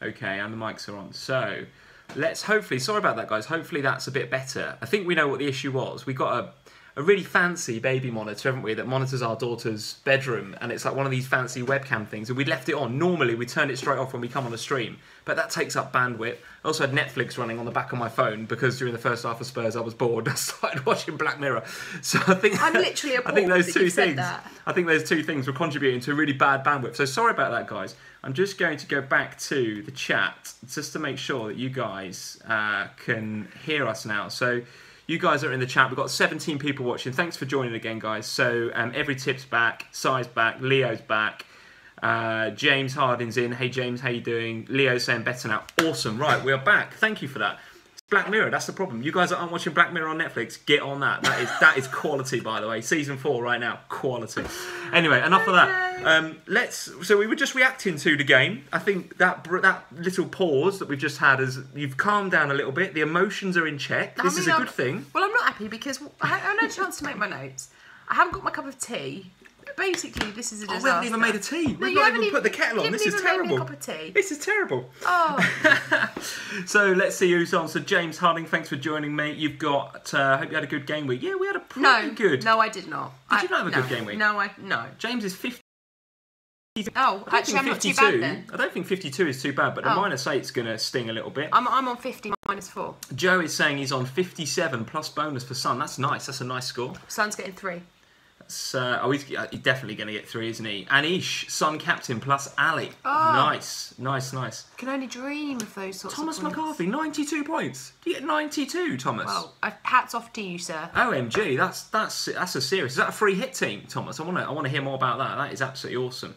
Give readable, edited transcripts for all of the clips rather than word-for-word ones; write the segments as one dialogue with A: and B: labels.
A: Okay, and the mics are on. So let's hopefully, sorry about that, guys. Hopefully that's a bit better. I think we know what the issue was. We got a really fancy baby monitor, haven't we, that monitors our daughter's bedroom, and it's like one of these fancy webcam things, and we left it on. Normally we turn it straight off when we come on a stream, but that takes up bandwidth. I also had Netflix running on the back of my phone because during the first half of Spurs I was bored. I started watching Black Mirror. So I think
B: I'm literally appalled
A: those
B: that
A: two
B: you said
A: things
B: that.
A: I think those two things were contributing to a really bad bandwidth. So sorry about that, guys. I'm just going to go back to the chat just to make sure that you guys can hear us now. So you guys are in the chat. We've got 17 people watching. Thanks for joining again, guys. So every tip's back, Si's back, Leo's back, James Harding's in. Hey James, how you doing? Leo's saying better now. Awesome. Right, we are back. Thank you for that. Black Mirror, that's the problem. You guys that aren't watching Black Mirror on Netflix, get on that. That is quality, by the way. Season 4 right now, quality. Anyway, enough of that. So we were just reacting to the game. I think that little pause that we've just had you've calmed down a little bit. The emotions are in check. This is a good thing.
B: Well, I'm not happy because I haven't had a chance to make my notes. I haven't got my cup of tea. Basically, this is a disaster.
A: We haven't even made a tea.
B: No,
A: We've not even put the kettle on. This is terrible.
B: Made me a cup of tea.
A: This is terrible.
B: Oh.
A: So let's see who's on. So James Harding, thanks for joining me. You've got. Hope you had a good game week. Yeah, we had a pretty good.
B: No, I did not.
A: Did you not have a good game week?
B: No.
A: James is 50.
B: Oh, actually, I'm not too bad then.
A: I don't think 52 is too bad, but the -8's going to sting a little bit.
B: I'm on 50 -4.
A: Joe is saying he's on 57 plus bonus for Son. That's nice. That's a nice score.
B: Son's getting 3.
A: He's definitely going to get 3, isn't he? Anish, Son captain plus Ali.
B: Oh.
A: Nice.
B: Can only dream of those sorts
A: Thomas
B: of points.
A: McCarthy, 92 points. Do you get 92, Thomas?
B: Well, hats off to you, sir.
A: OMG, that's a serious. Is that a free hit team, Thomas? I want to hear more about that. That is absolutely awesome.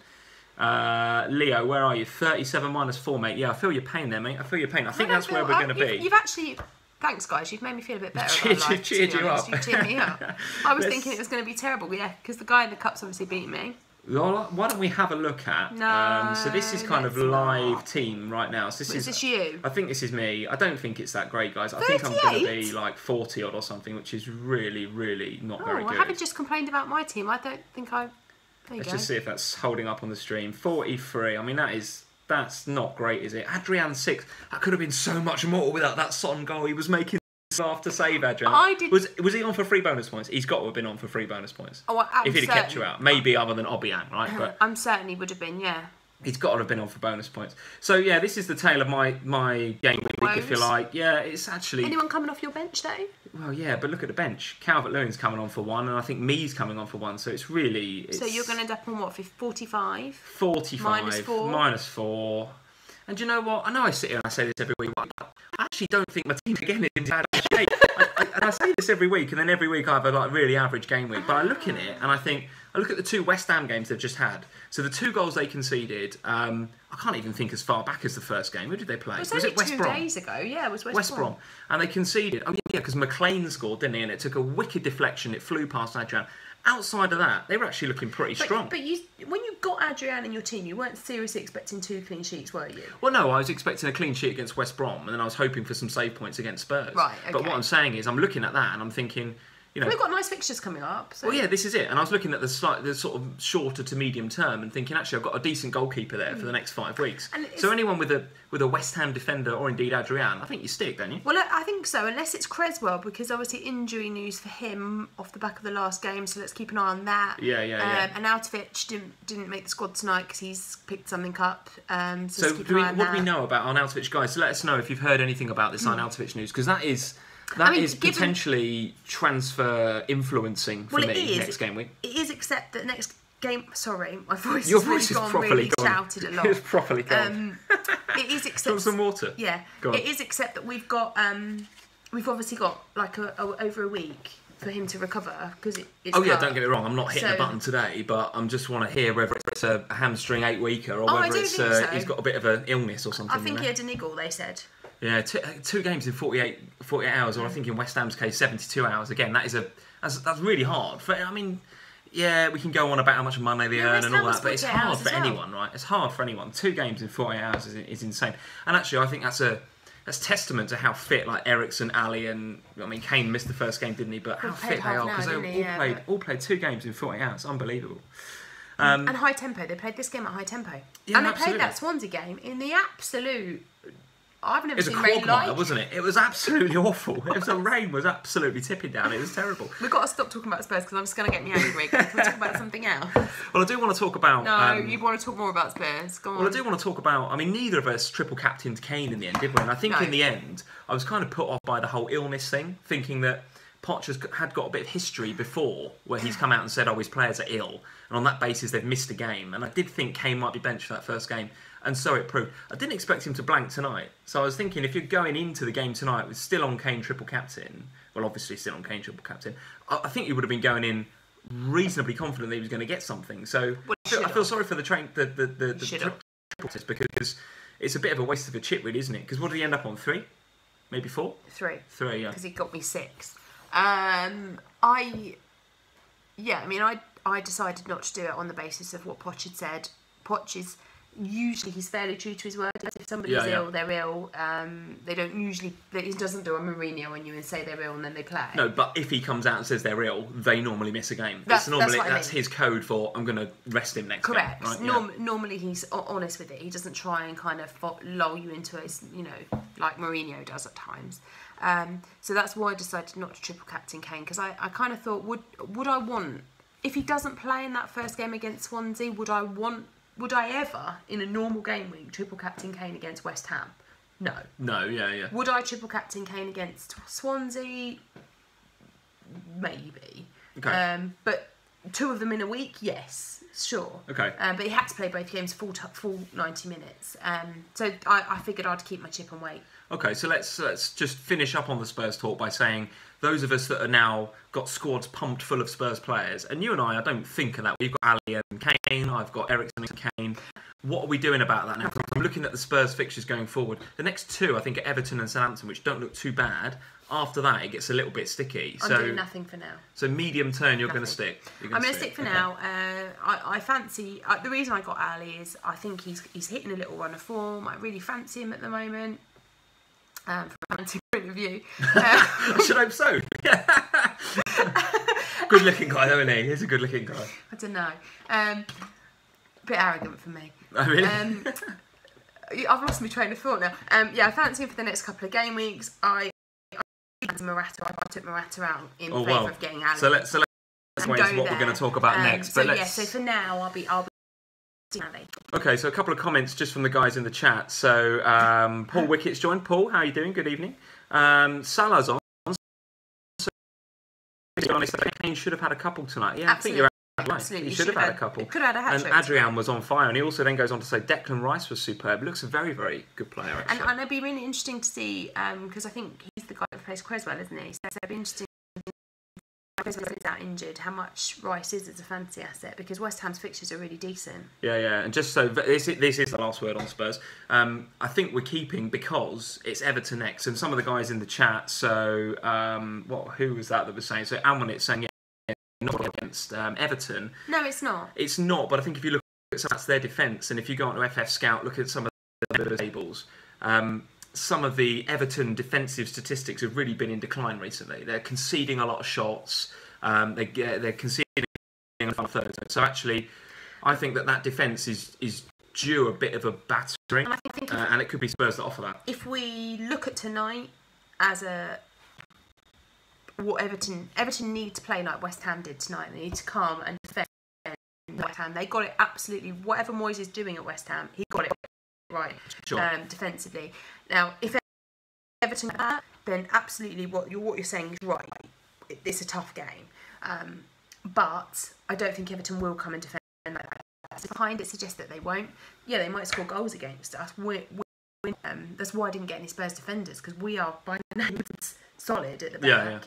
A: Leo, where are you? 37 -4, mate. Yeah, I feel your pain there, mate. I feel your pain. I think that's where we're going to be.
B: You've actually. Thanks, guys. You've made me feel a bit better.
A: Cheered you up.
B: You cheered me up. I was thinking it was going to be terrible, yeah, because the guy in the cup's obviously beat me.
A: Well, why don't we have a look at?
B: No.
A: So this is kind of live team right now. So
B: Is this you?
A: I think this is me. I don't think it's that great, guys. I
B: 38?
A: think I'm going to be like 40 odd or something, which is really, really not very good.
B: I haven't just complained about my team. I don't think I. There you
A: Let's
B: go.
A: just see if that's holding up on the stream. 43. I mean, that's not great, is it? Adrian 6. That could have been so much more without that Son goal he was making. After save, Adrian. Was he on for free bonus points? He's got to have been on for free bonus points.
B: Oh,
A: if he'd have kept you out, maybe other than Obiang, right? But
B: I'm certain he would have been, yeah.
A: He's got to have been on for bonus points. So yeah, this is the tale of my game week, if you like. Yeah, it's actually.
B: Anyone coming off your bench, though?
A: Well, yeah, but look at the bench. Calvert-Lewin's coming on for 1, and I think Mee's coming on for 1. So it's really.
B: So you're going to end up on what? 45.
A: 45
B: -4.
A: -4. And do you know what? I know I sit here and I say this every week, but I actually don't think my team again is in bad shape. And I say this every week, and then every week I have a really average game week. But I look in it and I look at the 2 West Ham games they've just had. So the 2 goals they conceded, I can't even think as far back as the first game. Who did they play?
B: Was it West Brom? 2 days ago? Yeah, it was West Brom.
A: And they conceded. Oh yeah, because McLean scored, didn't he? And it took a wicked deflection. It flew past Adrian. Outside of that, they were actually looking pretty strong.
B: But when you got Adrian in your team, you weren't seriously expecting 2 clean sheets, were you?
A: Well, no, I was expecting a clean sheet against West Brom, and then I was hoping for some save points against Spurs.
B: Right, okay.
A: But what I'm saying is, I'm looking at that and I'm thinking, you know,
B: we've got nice fixtures coming up. So.
A: Well, yeah, this is it. And I was looking at the sort of shorter to medium term and thinking, actually, I've got a decent goalkeeper there for the next 5 weeks. So anyone with a West Ham defender or indeed Adrian, I think you stick, don't you?
B: Well, I think so, unless it's Creswell, because obviously injury news for him off the back of the last game. So let's keep an eye on that.
A: Yeah.
B: And Arnautovic didn't make the squad tonight because he's picked something up.
A: So what do we know about Arnautovic, guys? So let us know if you've heard anything about this Arnautovic news, because that is potentially transfer influencing for me next game week.
B: It is, except that next game. Sorry, my voice.
A: Your voice is properly gone.
B: Shouted a lot.
A: It's properly gone.
B: It is, except
A: some water.
B: Yeah, it is, except that we've got. We've obviously got like over a week for him to recover because it's.
A: Oh yeah, don't get me wrong. I'm not hitting the button today, but I just want to hear whether it's a hamstring 8-weeker or whether it's he's got a bit of an illness or something.
B: I think he had a niggle. They said.
A: Yeah, 2 games in 48 hours, or I think in West Ham's case 72 hours. Again, that's really hard. I mean, yeah, we can go on about how much money they earn and all that, but it's hard for anyone, right? It's hard for anyone. 2 games in 48 hours is insane. And actually, I think that's testament to how fit like Eriksen, Ali, and I mean Kane missed the first game, didn't he? But how fit they are because they all played 2 games in 48 hours. Unbelievable.
B: And high tempo. They played this game at high tempo.
A: Yeah,
B: and they
A: absolutely.
B: played that Swansea game in the absolute... I've never
A: It was
B: seen
A: a
B: rain
A: quagmire,
B: like.
A: wasn't it? It was absolutely awful. The rain was absolutely tipping down. It was terrible.
B: We've got to stop talking about Spurs because I'm just going to get me angry. Can we talk about something else?
A: Well, I do want to talk about...
B: No, you want to talk more about Spurs. Go on.
A: Well, I do want to talk about... I mean, neither of us triple captained Kane in the end, did we? And I think in the end, I was kind of put off by the whole illness thing, thinking that Poch had got a bit of history before where he's come out and said, oh, his players are ill. And on that basis, they've missed a game. And I did think Kane might be benched for that first game. And so it proved. I didn't expect him to blank tonight. So I was thinking, if you're going into the game tonight with still on Kane triple captain, well, obviously still on Kane triple captain, I think you would have been going in reasonably confident that he was going to get something. So I feel sorry for the triple test because it's a bit of a waste of a chip, really, isn't it? Because what did he end up on? 3? Maybe 4?
B: 3.
A: 3, yeah.
B: Because he got me 6. I decided not to do it on the basis of what Poch had said. Poch is usually he's fairly true to his word. If somebody's ill, they're ill. They don't usually. He doesn't do a Mourinho on you and say they're ill and then they play.
A: No, but if he comes out and says they're ill, they normally miss a game.
B: That's
A: his code for I'm going to rest him next
B: Correct.
A: game. Right?
B: Normally he's honest with it. He doesn't try and kind of lull you into it, like Mourinho does at times. So that's why I decided not to triple captain Kane because I kind of thought would I want if he doesn't play in that first game against Swansea, would I ever, in a normal game week, triple captain Kane against West Ham? No.
A: No, yeah.
B: Would I triple captain Kane against Swansea? Maybe.
A: Okay.
B: But 2 of them in a week, yes, sure.
A: Okay.
B: But he had to play both games full 90 minutes. So I figured I'd keep my chip and wait.
A: Okay, so let's just finish up on the Spurs talk by saying those of us that are now got squads pumped full of Spurs players, and you and I don't think of that. We've got Ali and Kane, I've got Eriksen and Kane. What are we doing about that now? I'm looking at the Spurs fixtures going forward. The next 2, I think, are Everton and Southampton, which don't look too bad. After that, it gets a little bit sticky.
B: I'm doing nothing for now.
A: So medium turn, you're going to stick.
B: I'm going to stick for now. I fancy the reason I got Ali is I think he's hitting a little run of form. I really fancy him at the moment. From a fancy point of view,
A: I should hope so. Good looking guy, though, isn't he? He's a good looking guy.
B: I don't know. A bit arrogant for me.
A: Oh, really?
B: I've lost my train of thought now. I fancy him for the next couple of game weeks. I Morata. I took Morata out in favour of getting Ali.
A: So let's explain what we're going to talk about next.
B: So for now I'll be Ali.
A: Okay, so a couple of comments just from the guys in the chat. So Paul Wickett's joined. Paul, how are you doing? Good evening. Salah's on. So, Kane should have had a couple tonight. Yeah,
B: absolutely.
A: I think you're right. He should have had a couple.
B: Could have had a hat-trick.
A: And Adrian was on fire, and he also then goes on to say Declan Rice was superb. Looks a very, very good player, actually.
B: And it'd be really interesting to see, because I think he's the guy that plays Creswell, isn't he? So it'd be interesting if Creswell is out injured, how much Rice is as a fantasy asset, because West Ham's fixtures are really decent. Yeah,
A: and just so, this is the last word on Spurs. I think we're keeping because it's Everton next, and some of the guys in the chat, so, who was that was saying? So Almonit's saying, not against Everton.
B: No, it's not.
A: It's not, but I think if you look at that's their defence, and if you go onto FF Scout, look at some of the tables, some of the Everton defensive statistics have really been in decline recently. They're conceding a lot of shots. They're conceding a third. So actually, I think that defence is due a bit of a battering, and it could be Spurs that offer that.
B: If we look at tonight as what Everton need to play like West Ham did tonight. They need to come and defend West Ham. They got it absolutely. Whatever Moyes is doing at West Ham, he got it right defensively. Now, if Everton get that, then absolutely what you're saying is right. It's a tough game, but I don't think Everton will come and defend like that. So behind it suggests that they won't. Yeah, they might score goals against us. That's why I didn't get any Spurs defenders, because we are by no means solid at the back.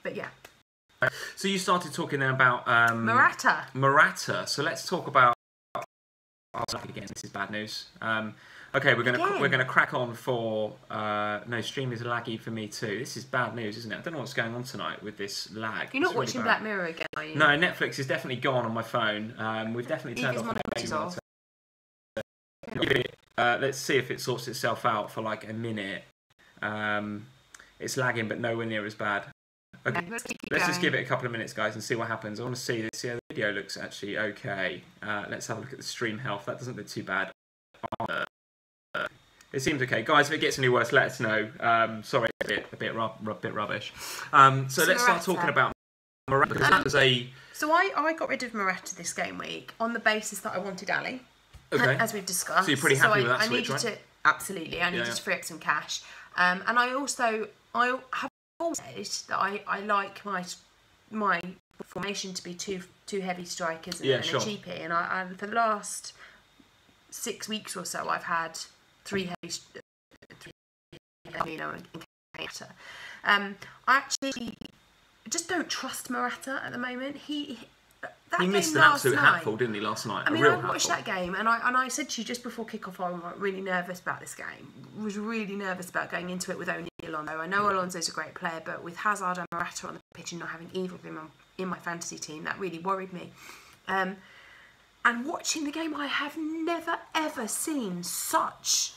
B: But yeah.
A: So you started talking there about
B: Morata.
A: So let's talk about. Again, this is bad news. Okay, we're gonna crack on for. No, stream is laggy for me too. This is bad news, isn't it? I don't know what's going on tonight with this lag.
B: You're not watching Black Mirror again, are you?
A: No, Netflix is definitely gone on my phone. We've definitely turned off. Let's see if it sorts itself out for like a minute. It's lagging, but nowhere near as bad. Okay. Let's just give it a couple of minutes, guys, and see what happens. I want to see this. Yeah, the video looks actually okay. Let's have a look at the stream health. That doesn't look too bad. It seems okay, guys. If it gets any worse, let us know. Sorry, a bit rubbish. So let's start talking about Morata. That was
B: So I got rid of Morata this game week on the basis that I wanted Ali.
A: Okay.
B: As we've discussed.
A: So you're pretty happy with that switch, right?
B: Absolutely. I needed to free up some cash. And I have always said that I like my formation to be two heavy strikers and a cheapie. And for the last 6 weeks or so, I've had three heavy and Morata. I actually just don't trust Morata at the moment. He
A: missed an absolute hatful, didn't he, last night?
B: I mean, I watched that game, and I said to you just before kick-off, I was really nervous about this game. I was really nervous about going into it with only Alonso. I know Alonso's a great player, but with Hazard and Morata on the pitch and not having either of them in my fantasy team, that really worried me. And watching the game, I have never, ever seen such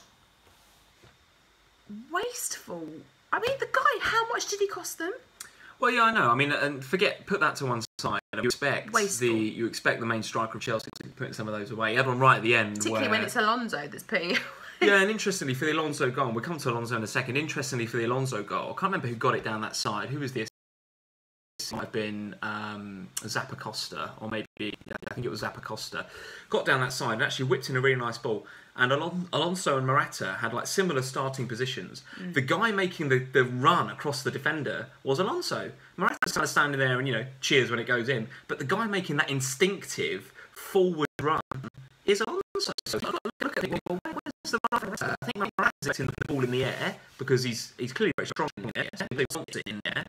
B: wasteful... I mean, the guy, how much did he cost them?
A: Well, yeah, I know. I mean, and put that to one side. You expect the main striker of Chelsea to be putting some of those away. Everyone right at the end.
B: Particularly when it's Alonso that's putting it away.
A: Yeah, and interestingly for the Alonso goal, we'll come to Alonso in a second. Interestingly for the Alonso goal, I can't remember who got it down that side. Who was the assist? It might have been Zappacosta, or maybe, I think it was Zappacosta. Got down that side and actually whipped in a really nice ball. And Alonso and Morata had like similar starting positions. The guy making the run across the defender was Alonso. Morata's kind of standing there and, cheers when it goes in. But the guy making that instinctive forward run is Alonso. So look at it. Well, where's the run? I think Morata's in the ball in the air because he's clearly very strong in the air. So they want it in there.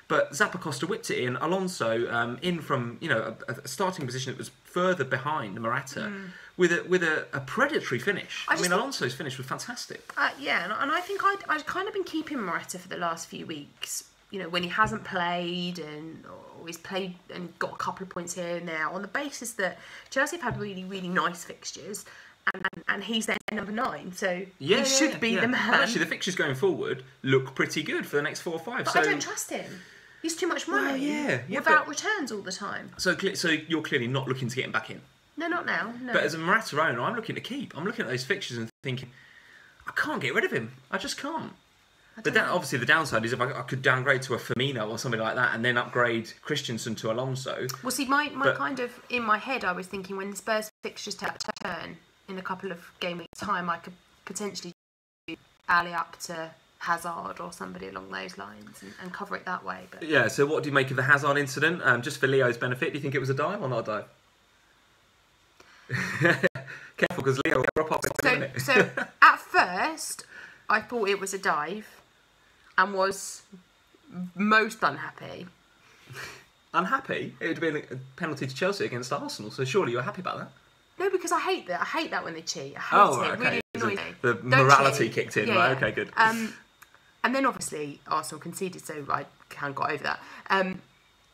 A: But Zappacosta whipped it in. Alonso in from a starting position that was further behind Morata with a predatory finish. I mean, Alonso's finish was fantastic.
B: Yeah, and I think I'd kind of been keeping Morata for the last few weeks. When he hasn't played or he's played and got a couple of points here and there on the basis that Chelsea have had really, really nice fixtures. And he's their number 9, so he should be the man.
A: But actually, the fixtures going forward look pretty good for the next 4 or 5.
B: But I don't trust him. He's too much money without returns all the time.
A: So you're clearly not looking to get him back in?
B: No, not now. No.
A: But as a Morata owner, I'm looking to keep. I'm looking at those fixtures and thinking, I can't get rid of him. I just can't. Obviously, the downside is if I could downgrade to a Firmino or something like that and then upgrade Christensen to Alonso.
B: Well, see, kind of, in my head, I was thinking when the Spurs fixtures turn in a couple of game weeks' time, I could potentially do Ali up to Hazard or somebody along those lines and cover it that way. But
A: yeah, so what do you make of the Hazard incident? Just for Leo's benefit, do you think it was a dive or not a dive? Careful, because Leo will drop off in a minute.
B: So at first, I thought it was a dive and was most unhappy.
A: Unhappy? It would have been a penalty to Chelsea against Arsenal, so surely you're happy about that?
B: No, because I hate that. I hate that when they cheat. I hate it. It really annoys me.
A: The morality kicked in, right? Okay, good.
B: And then obviously Arsenal conceded, so I kind of got over that.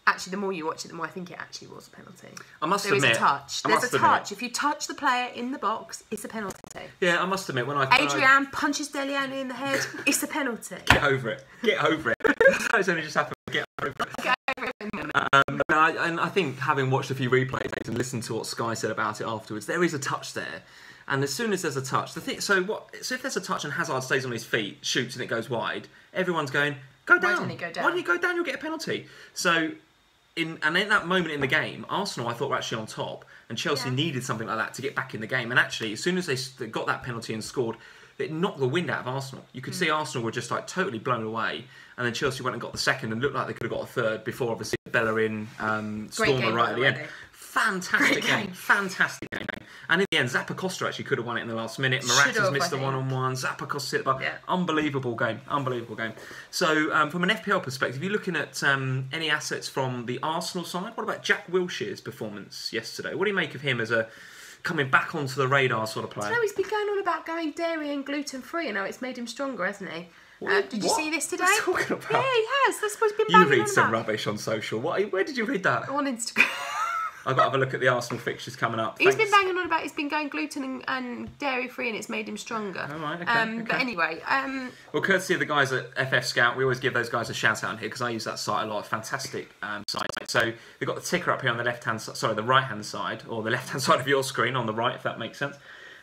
B: Actually, the more you watch it, the more I think it actually was a penalty.
A: I must admit.
B: There is a touch. There's a touch. If you touch the player in the box, it's a penalty.
A: Yeah, I must admit,
B: Adrian punches Dele Alli in the head, it's a penalty.
A: Get over it. Get over it. It's only just happened. Get over it.
B: Get over it.
A: And I think having watched a few replays and listened to what Sky said about it afterwards, there is a touch there. And as soon as there's a touch, so if there's a touch and Hazard stays on his feet, shoots and it goes wide, everyone's going, go down.
B: Why didn't he go down?
A: Why didn't he go down? You'll get a penalty. So, in that moment in the game, Arsenal I thought were actually on top, and Chelsea needed something like that to get back in the game. And actually, as soon as they got that penalty and scored, it knocked the wind out of Arsenal. You could see Arsenal were just like totally blown away, and then Chelsea went and got the second and looked like they could have got a third before obviously Bellerin Stormer right at the end. Fantastic game. And in the end, Zappacosta actually could have won it in the last minute. Morata's missed the one-on-one. Zappacosta hit the bar. Yeah. Unbelievable game. So from an FPL perspective, you're looking at any assets from the Arsenal side. What about Jack Wilshere's performance yesterday? What do you make of him as a coming back onto the radar sort of player?
B: You know, he's been going on about going dairy and gluten-free, and now it's made him stronger, hasn't he? Did you see this today?
A: What are you talking about?
B: Yeah, he has. That's supposed to be
A: You read some rubbish on social. Where did you read that?
B: On Instagram.
A: I've got to have a look at the Arsenal fixtures coming up.
B: He's been banging on about he's been going gluten and dairy free and it's made him stronger.
A: All right, okay.
B: But anyway.
A: Well, courtesy of the guys at FF Scout, we always give those guys a shout out here because I use that site a lot. Fantastic site. So they've got the ticker up here on the the right hand side, or the left hand side of your screen on the right, if that makes sense.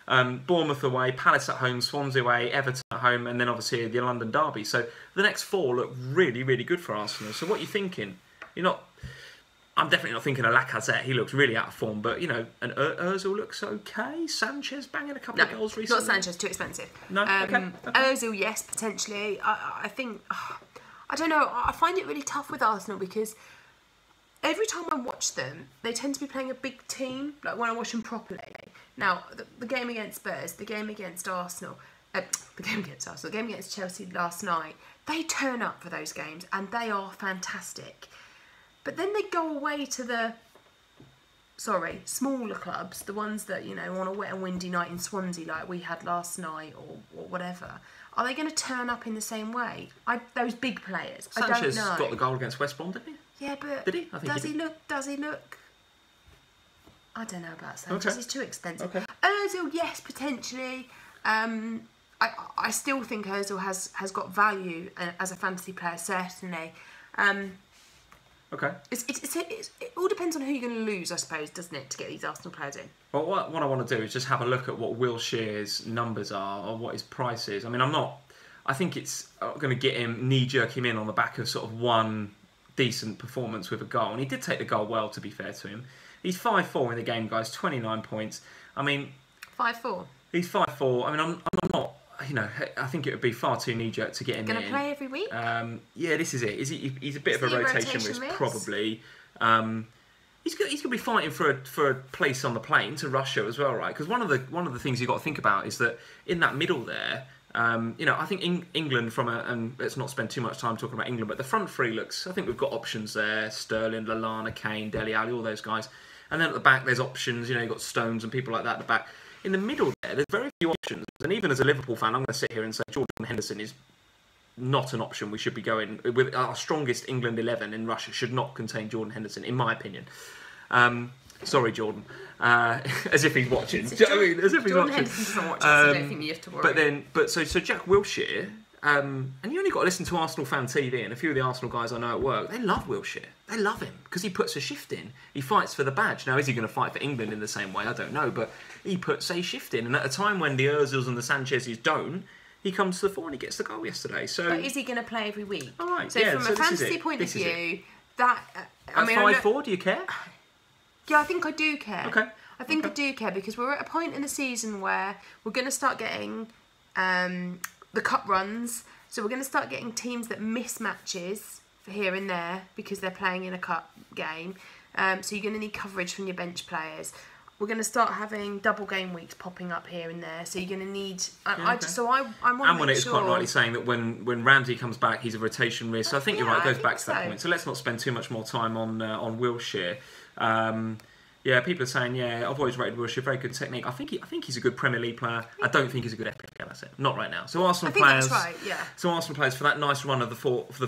A: Bournemouth away, Palace at home, Swansea away, Everton at home, and then obviously the London derby. So the next 4 look really, really good for Arsenal. So what are you thinking? I'm definitely not thinking of Lacazette. He looks really out of form. But, and Ozil looks okay. Sanchez banging a couple of goals recently.
B: Not Sanchez, too expensive.
A: No, okay.
B: Ozil, yes, potentially. I think, I don't know, I find it really tough with Arsenal because every time I watch them, they tend to be playing a big team, like when I watch them properly. Now, the game against Spurs, the game against Arsenal, the game against Chelsea last night, they turn up for those games and they are fantastic. But then they go away to the, smaller clubs, the ones that, on a wet and windy night in Swansea like we had last night or whatever. Are they going to turn up in the same way? Those big players,
A: Sanchez
B: I don't know.
A: got the goal against West Brom, didn't he?
B: Yeah, but
A: did he? I think
B: does he look? I don't know about Sanchez.
A: Okay.
B: He's too expensive.
A: Okay.
B: Ozil, yes, potentially. I still think Ozil has got value as a fantasy player, certainly.
A: Okay.
B: It all depends on who you're going to lose, I suppose, doesn't it, to get these Arsenal players in?
A: Well, what I want to do is just have a look at what Wilshere's numbers are or what his price is. I mean, I think it's going to knee-jerk him in on the back of sort of one decent performance with a goal. And he did take the goal well, to be fair to him. He's 5-4 in the game, guys, 29 points. I mean...
B: 5-4?
A: He's 5-4. I mean, I'm not... I think it would be far too knee-jerk to get him in.
B: Going to play every week?
A: Yeah, this is it. He's a bit of a rotation risk, probably. He's going to be fighting for a place on the plane to Russia as well, right? Because one of the things you've got to think about is that in that middle there, I think England and let's not spend too much time talking about England, but the front 3 looks, I think we've got options there. Sterling, Lallana, Kane, Dele Alli, all those guys. And then at the back, there's options. You've got Stones and people like that at the back. In the middle there's very few options. And even as a Liverpool fan, I'm going to sit here and say Jordan Henderson is not an option we should be going with. Our strongest England 11 in Russia should not contain Jordan Henderson, in my opinion. Sorry, Jordan. As if he's watching. Do you know what I mean? As if he's
B: Jordan
A: watching.
B: Henderson's not watching, so I don't think you have to worry.
A: So Jack Wilshere, and you only got to listen to Arsenal Fan TV, and a few of the Arsenal guys I know at work, they love Wilshere. They love him because he puts a shift in. He fights for the badge. Now, is he going to fight for England in the same way? I don't know, but he puts a shift in. And at a time when the Ozils and the Sanchez's don't, he comes to the fore and he gets the goal yesterday. So,
B: but is he going to play every week?
A: All right,
B: so from a fantasy point of view, that...
A: At 5-4, do you care?
B: Yeah, I think I do care.
A: Okay.
B: I think I do care because we're at a point in the season where we're going to start getting the cup runs. So we're going to start getting teams that miss matches for here and there because they're playing in a cup game. So you're going to need coverage from your bench players. We're going to start having double game weeks popping up here and there. So you're going to need... I want to make sure...
A: And it's quite rightly saying that when Ramsey comes back, he's a rotation risk. So I think you're right. It goes back to that point. So let's not spend too much more time on Wilshere. People are saying, I've always rated Wilshere, very good technique. I think he's a good Premier League player. I don't think he's a good FPL asset. Not right now. So Arsenal players...
B: that's right, yeah.
A: So Arsenal players, for that nice run of the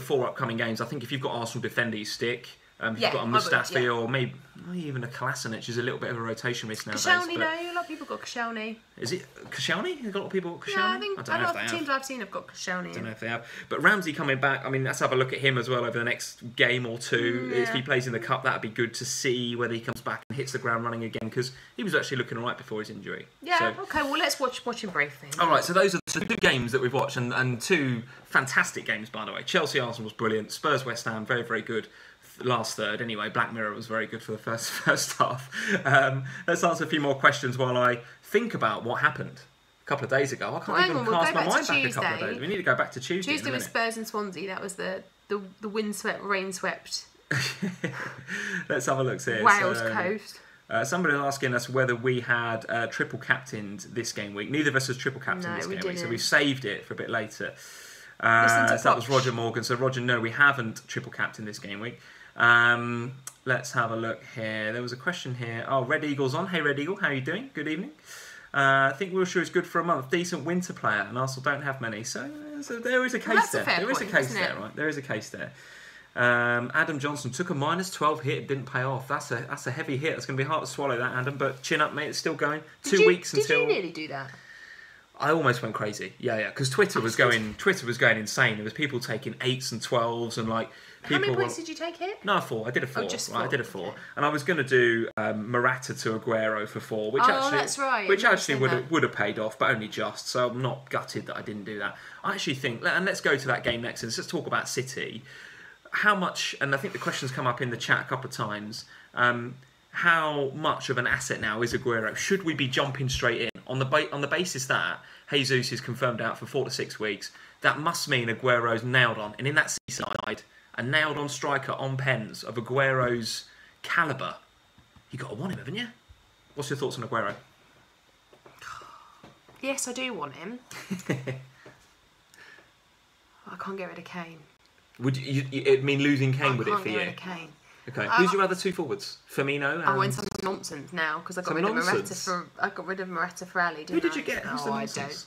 A: four upcoming games, I think if you've got Arsenal defenders, stick... If you've got a Mustafi or maybe even a Kolasinac is a little bit of a rotation risk nowadays.
B: Koscielny, no, a lot of people got Koscielny.
A: Is it Koscielny? You've got a lot of people got Koscielny?
B: Yeah, I think
A: don't know
B: if the teams I've seen have got Koscielny.
A: I don't know if they have. But Ramsey coming back, I mean, let's have a look at him as well over the next game or two. If he plays in the Cup, that'd be good to see whether he comes back and hits the ground running again, because he was actually looking all right before his injury.
B: Yeah, okay, well, let's watch him briefly.
A: All right, so those are the 2 games that we've watched, and 2 fantastic games, by the way. Chelsea-Arsenal was brilliant. Spurs-West Ham, very, very good. Last third, anyway. Black Mirror was very good for the first half. Let's answer a few more questions while I think about what happened a couple of days ago. I can't even cast my mind back a couple of days. We need to go back to Tuesday.
B: Tuesday was Spurs and Swansea. That was the windswept, rain-swept.
A: Let's have a look here.
B: Wales coast.
A: Somebody was asking us whether we had triple captained this game week. Neither of us has triple captained this game week, so we've saved it for a bit later. So that was Roger Morgan. So Roger, no, we haven't triple captained this game week. Let's have a look here. There was a question here. Oh, Red Eagle's on. Hey, Red Eagle, how are you doing? Good evening. I think Wilshere is good for a month. Decent winter player, and Arsenal don't have many. So there is a case there. There is a case there, right? There is a case there. Adam Johnson took a -12 hit, didn't pay off. That's a heavy hit. It's going to be hard to swallow that, Adam. But chin up, mate. It's still going. 2 weeks until.
B: Did you nearly do that?
A: I almost went crazy. Yeah. Because Twitter was going insane. There was people taking 8s and 12s and like.
B: How many points did you take here?
A: No, 4. I did a 4.
B: Oh, just 4.
A: Right, I did a 4,
B: okay.
A: and I was going to do Morata to Aguero for 4, which
B: that's right.
A: Which actually would have paid off, but only just. So I'm not gutted that I didn't do that. I actually think, and let's go to that game next, and let's talk about City. How much? And I think the questions come up in the chat a couple of times. How much of an asset now is Aguero? Should we be jumping straight in on the basis that Jesus is confirmed out for 4 to 6 weeks? That must mean Aguero's nailed on, and in that side. A nailed-on striker on pens of Aguero's calibre. You got to want him, haven't you? What's your thoughts on Aguero?
B: Yes, I do want him. I can't get rid of Kane.
A: Would it mean losing Kane? Would it for you?
B: I can't get rid of Kane.
A: Okay. Who's your other 2 forwards? Firmino. And...
B: I went some nonsense now because I got rid of Morata for Ali.
A: Who did you get? Who's
B: I don't.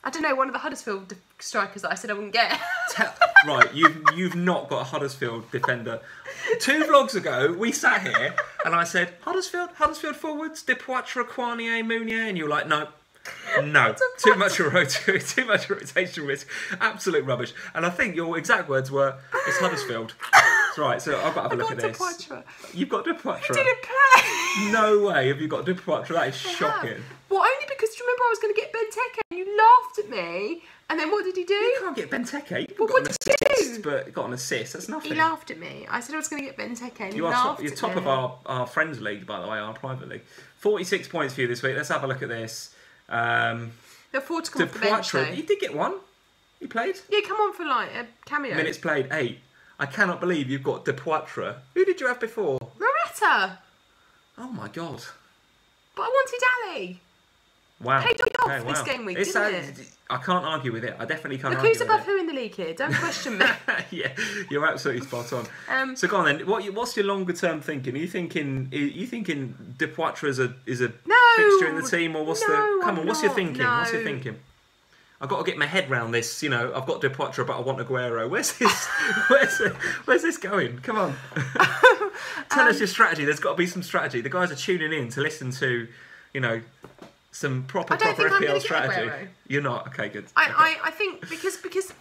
B: I don't know. One of the Huddersfield strikers that I said I wouldn't get.
A: Right, you've not got a Huddersfield defender. 2 vlogs ago, we sat here and I said Huddersfield forwards, De Poitre, Kwanier, Mounier, and you were like, no, too much rotation risk, absolute rubbish. And I think your exact words were, it's Huddersfield. That's right. So I've got to have a look at this. You've got De Poitre.
B: He didn't play.
A: No way have you got De Poitre. That is shocking.
B: Well, only because do you remember I was going to get Benteke and you laughed at me. And then what did he do?
A: You can't get Benteke.
B: Well, what did he do?
A: But got an assist. That's nothing.
B: He laughed at me. I said I was going to get Benteke and
A: you're top of our friends league, by the way, our private league. 46 points for you this week. Let's have a look at this.
B: They're 4 to come off the bench, though.
A: You did get 1. You played?
B: Yeah, come on for like a cameo.
A: Minutes played 8. I cannot believe you've got De Poitre. Who did you have before?
B: Morata.
A: Oh my god.
B: But I wanted Ali.
A: Wow.
B: Paid off this game week, didn't it?
A: I can't argue with it. I definitely can't
B: Look
A: argue
B: who's
A: with
B: above who in the league here. Don't question me.
A: Yeah, you're absolutely spot on. So go on then. What's your longer term thinking? Are you thinking De Poitre is a fixture in the team, or what's What's your thinking?
B: No.
A: What's your thinking? I've got to get my head round this. You know, I've got De Poitre, but I want Aguero. Where's this going? Come on. Tell us your strategy. There's got to be some strategy. The guys are tuning in to listen to, some proper FPL strategy. You're not? Okay, good.
B: I think because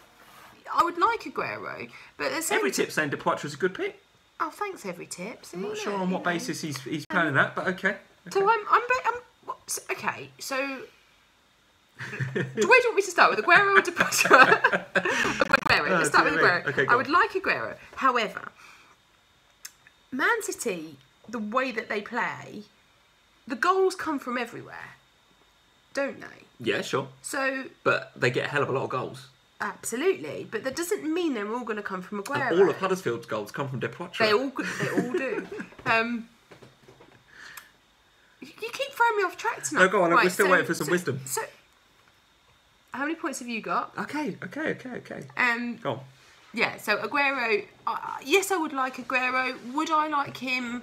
B: I would like Aguero, but
A: every tip's saying De Poitre is a good pick.
B: Oh, thanks, every tip.
A: I'm not sure on what basis he's playing that, but okay.
B: So okay. So where do you want me to start with, Aguero or De Poitre? Aguero. Let's start with Aguero.
A: Okay,
B: I would like Aguero. However, Man City, the way that they play, the goals come from everywhere, don't they?
A: Yeah, sure. But they get a hell of a lot of goals.
B: Absolutely, but that doesn't mean they're all going to come from Aguero.
A: And all of Huddersfield's goals come from De Poitre.
B: They all do. You keep throwing me off track tonight.
A: No, go on. Right, we're still waiting for some wisdom.
B: So, how many points have you got?
A: Okay. Go on.
B: Yeah, so Aguero, yes, I would like Aguero. Would I like him?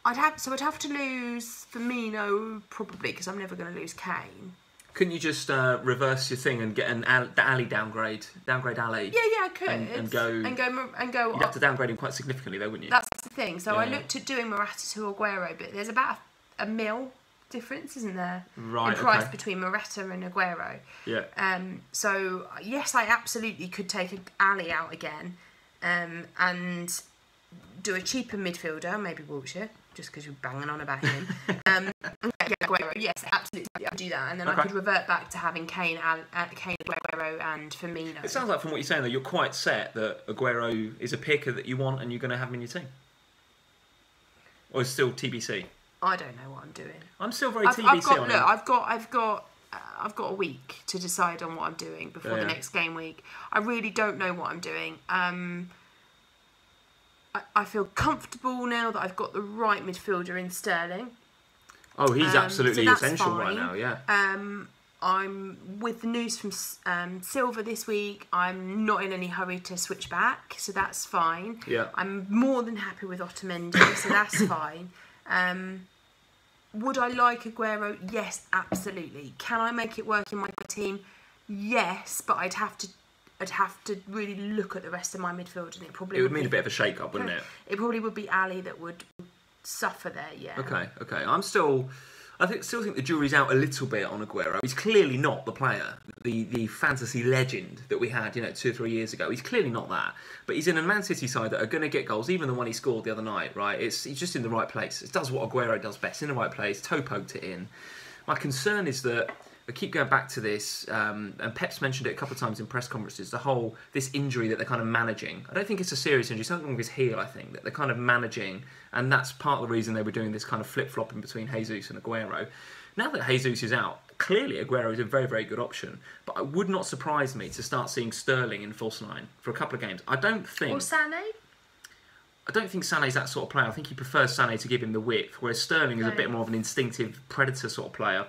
B: I'd have to lose Firmino, probably, because I'm never going to lose Kane.
A: Couldn't you just reverse your thing and get the Ali downgrade Ali?
B: Yeah, I could.
A: And go. You'd have to downgrade him quite significantly, though, wouldn't you?
B: That's the thing. So I looked at doing Morata to Aguero, but there's about a mil difference, isn't there?
A: Right.
B: In price between Morata and Aguero.
A: Yeah.
B: So yes, I absolutely could take Ali out again, and do a cheaper midfielder, maybe Wiltshire, just because you're banging on about him. Aguero, yes, absolutely, I'd do that, and then I could revert back to having Kane, Aguero, and Firmino.
A: It sounds like from what you're saying that you're quite set that Aguero is a picker that you want and you're going to have him in your team, or is still TBC?
B: I don't know what I'm doing.
A: I'm still very TBC on him.
B: I've got a week to decide on what I'm doing before the next game week. I really don't know what I'm doing. I feel comfortable now that I've got the right midfielder in Sterling.
A: Oh, he's absolutely essential right now, yeah.
B: I'm with the news from Silva this week. I'm not in any hurry to switch back, so that's fine.
A: Yeah.
B: I'm more than happy with Otamendi, so that's fine. Would I like Aguero? Yes, absolutely. Can I make it work in my team? Yes, but I'd have to I'd have to really look at the rest of my midfield, and it
A: would mean a bit of a shake-up, wouldn't it?
B: It probably would be Ali that would suffer there, yeah.
A: Okay. I still think the jury's out a little bit on Aguero. He's clearly not the player, the fantasy legend that we had, 2 or 3 years ago. He's clearly not that. But he's in a Man City side that are going to get goals, even the one he scored the other night, right? He's just in the right place. It does what Aguero does best, in the right place, toe poked it in. My concern is that, I keep going back to this, and Pep's mentioned it a couple of times in press conferences, this injury that they're kind of managing. I don't think it's a serious injury, something with his heel, I think, that they're kind of managing, and that's part of the reason they were doing this kind of flip-flopping between Jesus and Aguero. Now that Jesus is out, clearly Aguero is a very, very good option, but it would not surprise me to start seeing Sterling in false nine for a couple of games. I don't think Sané's that sort of player. I think he prefers Sané to give him the width, whereas Sterling is a bit more of an instinctive predator sort of player.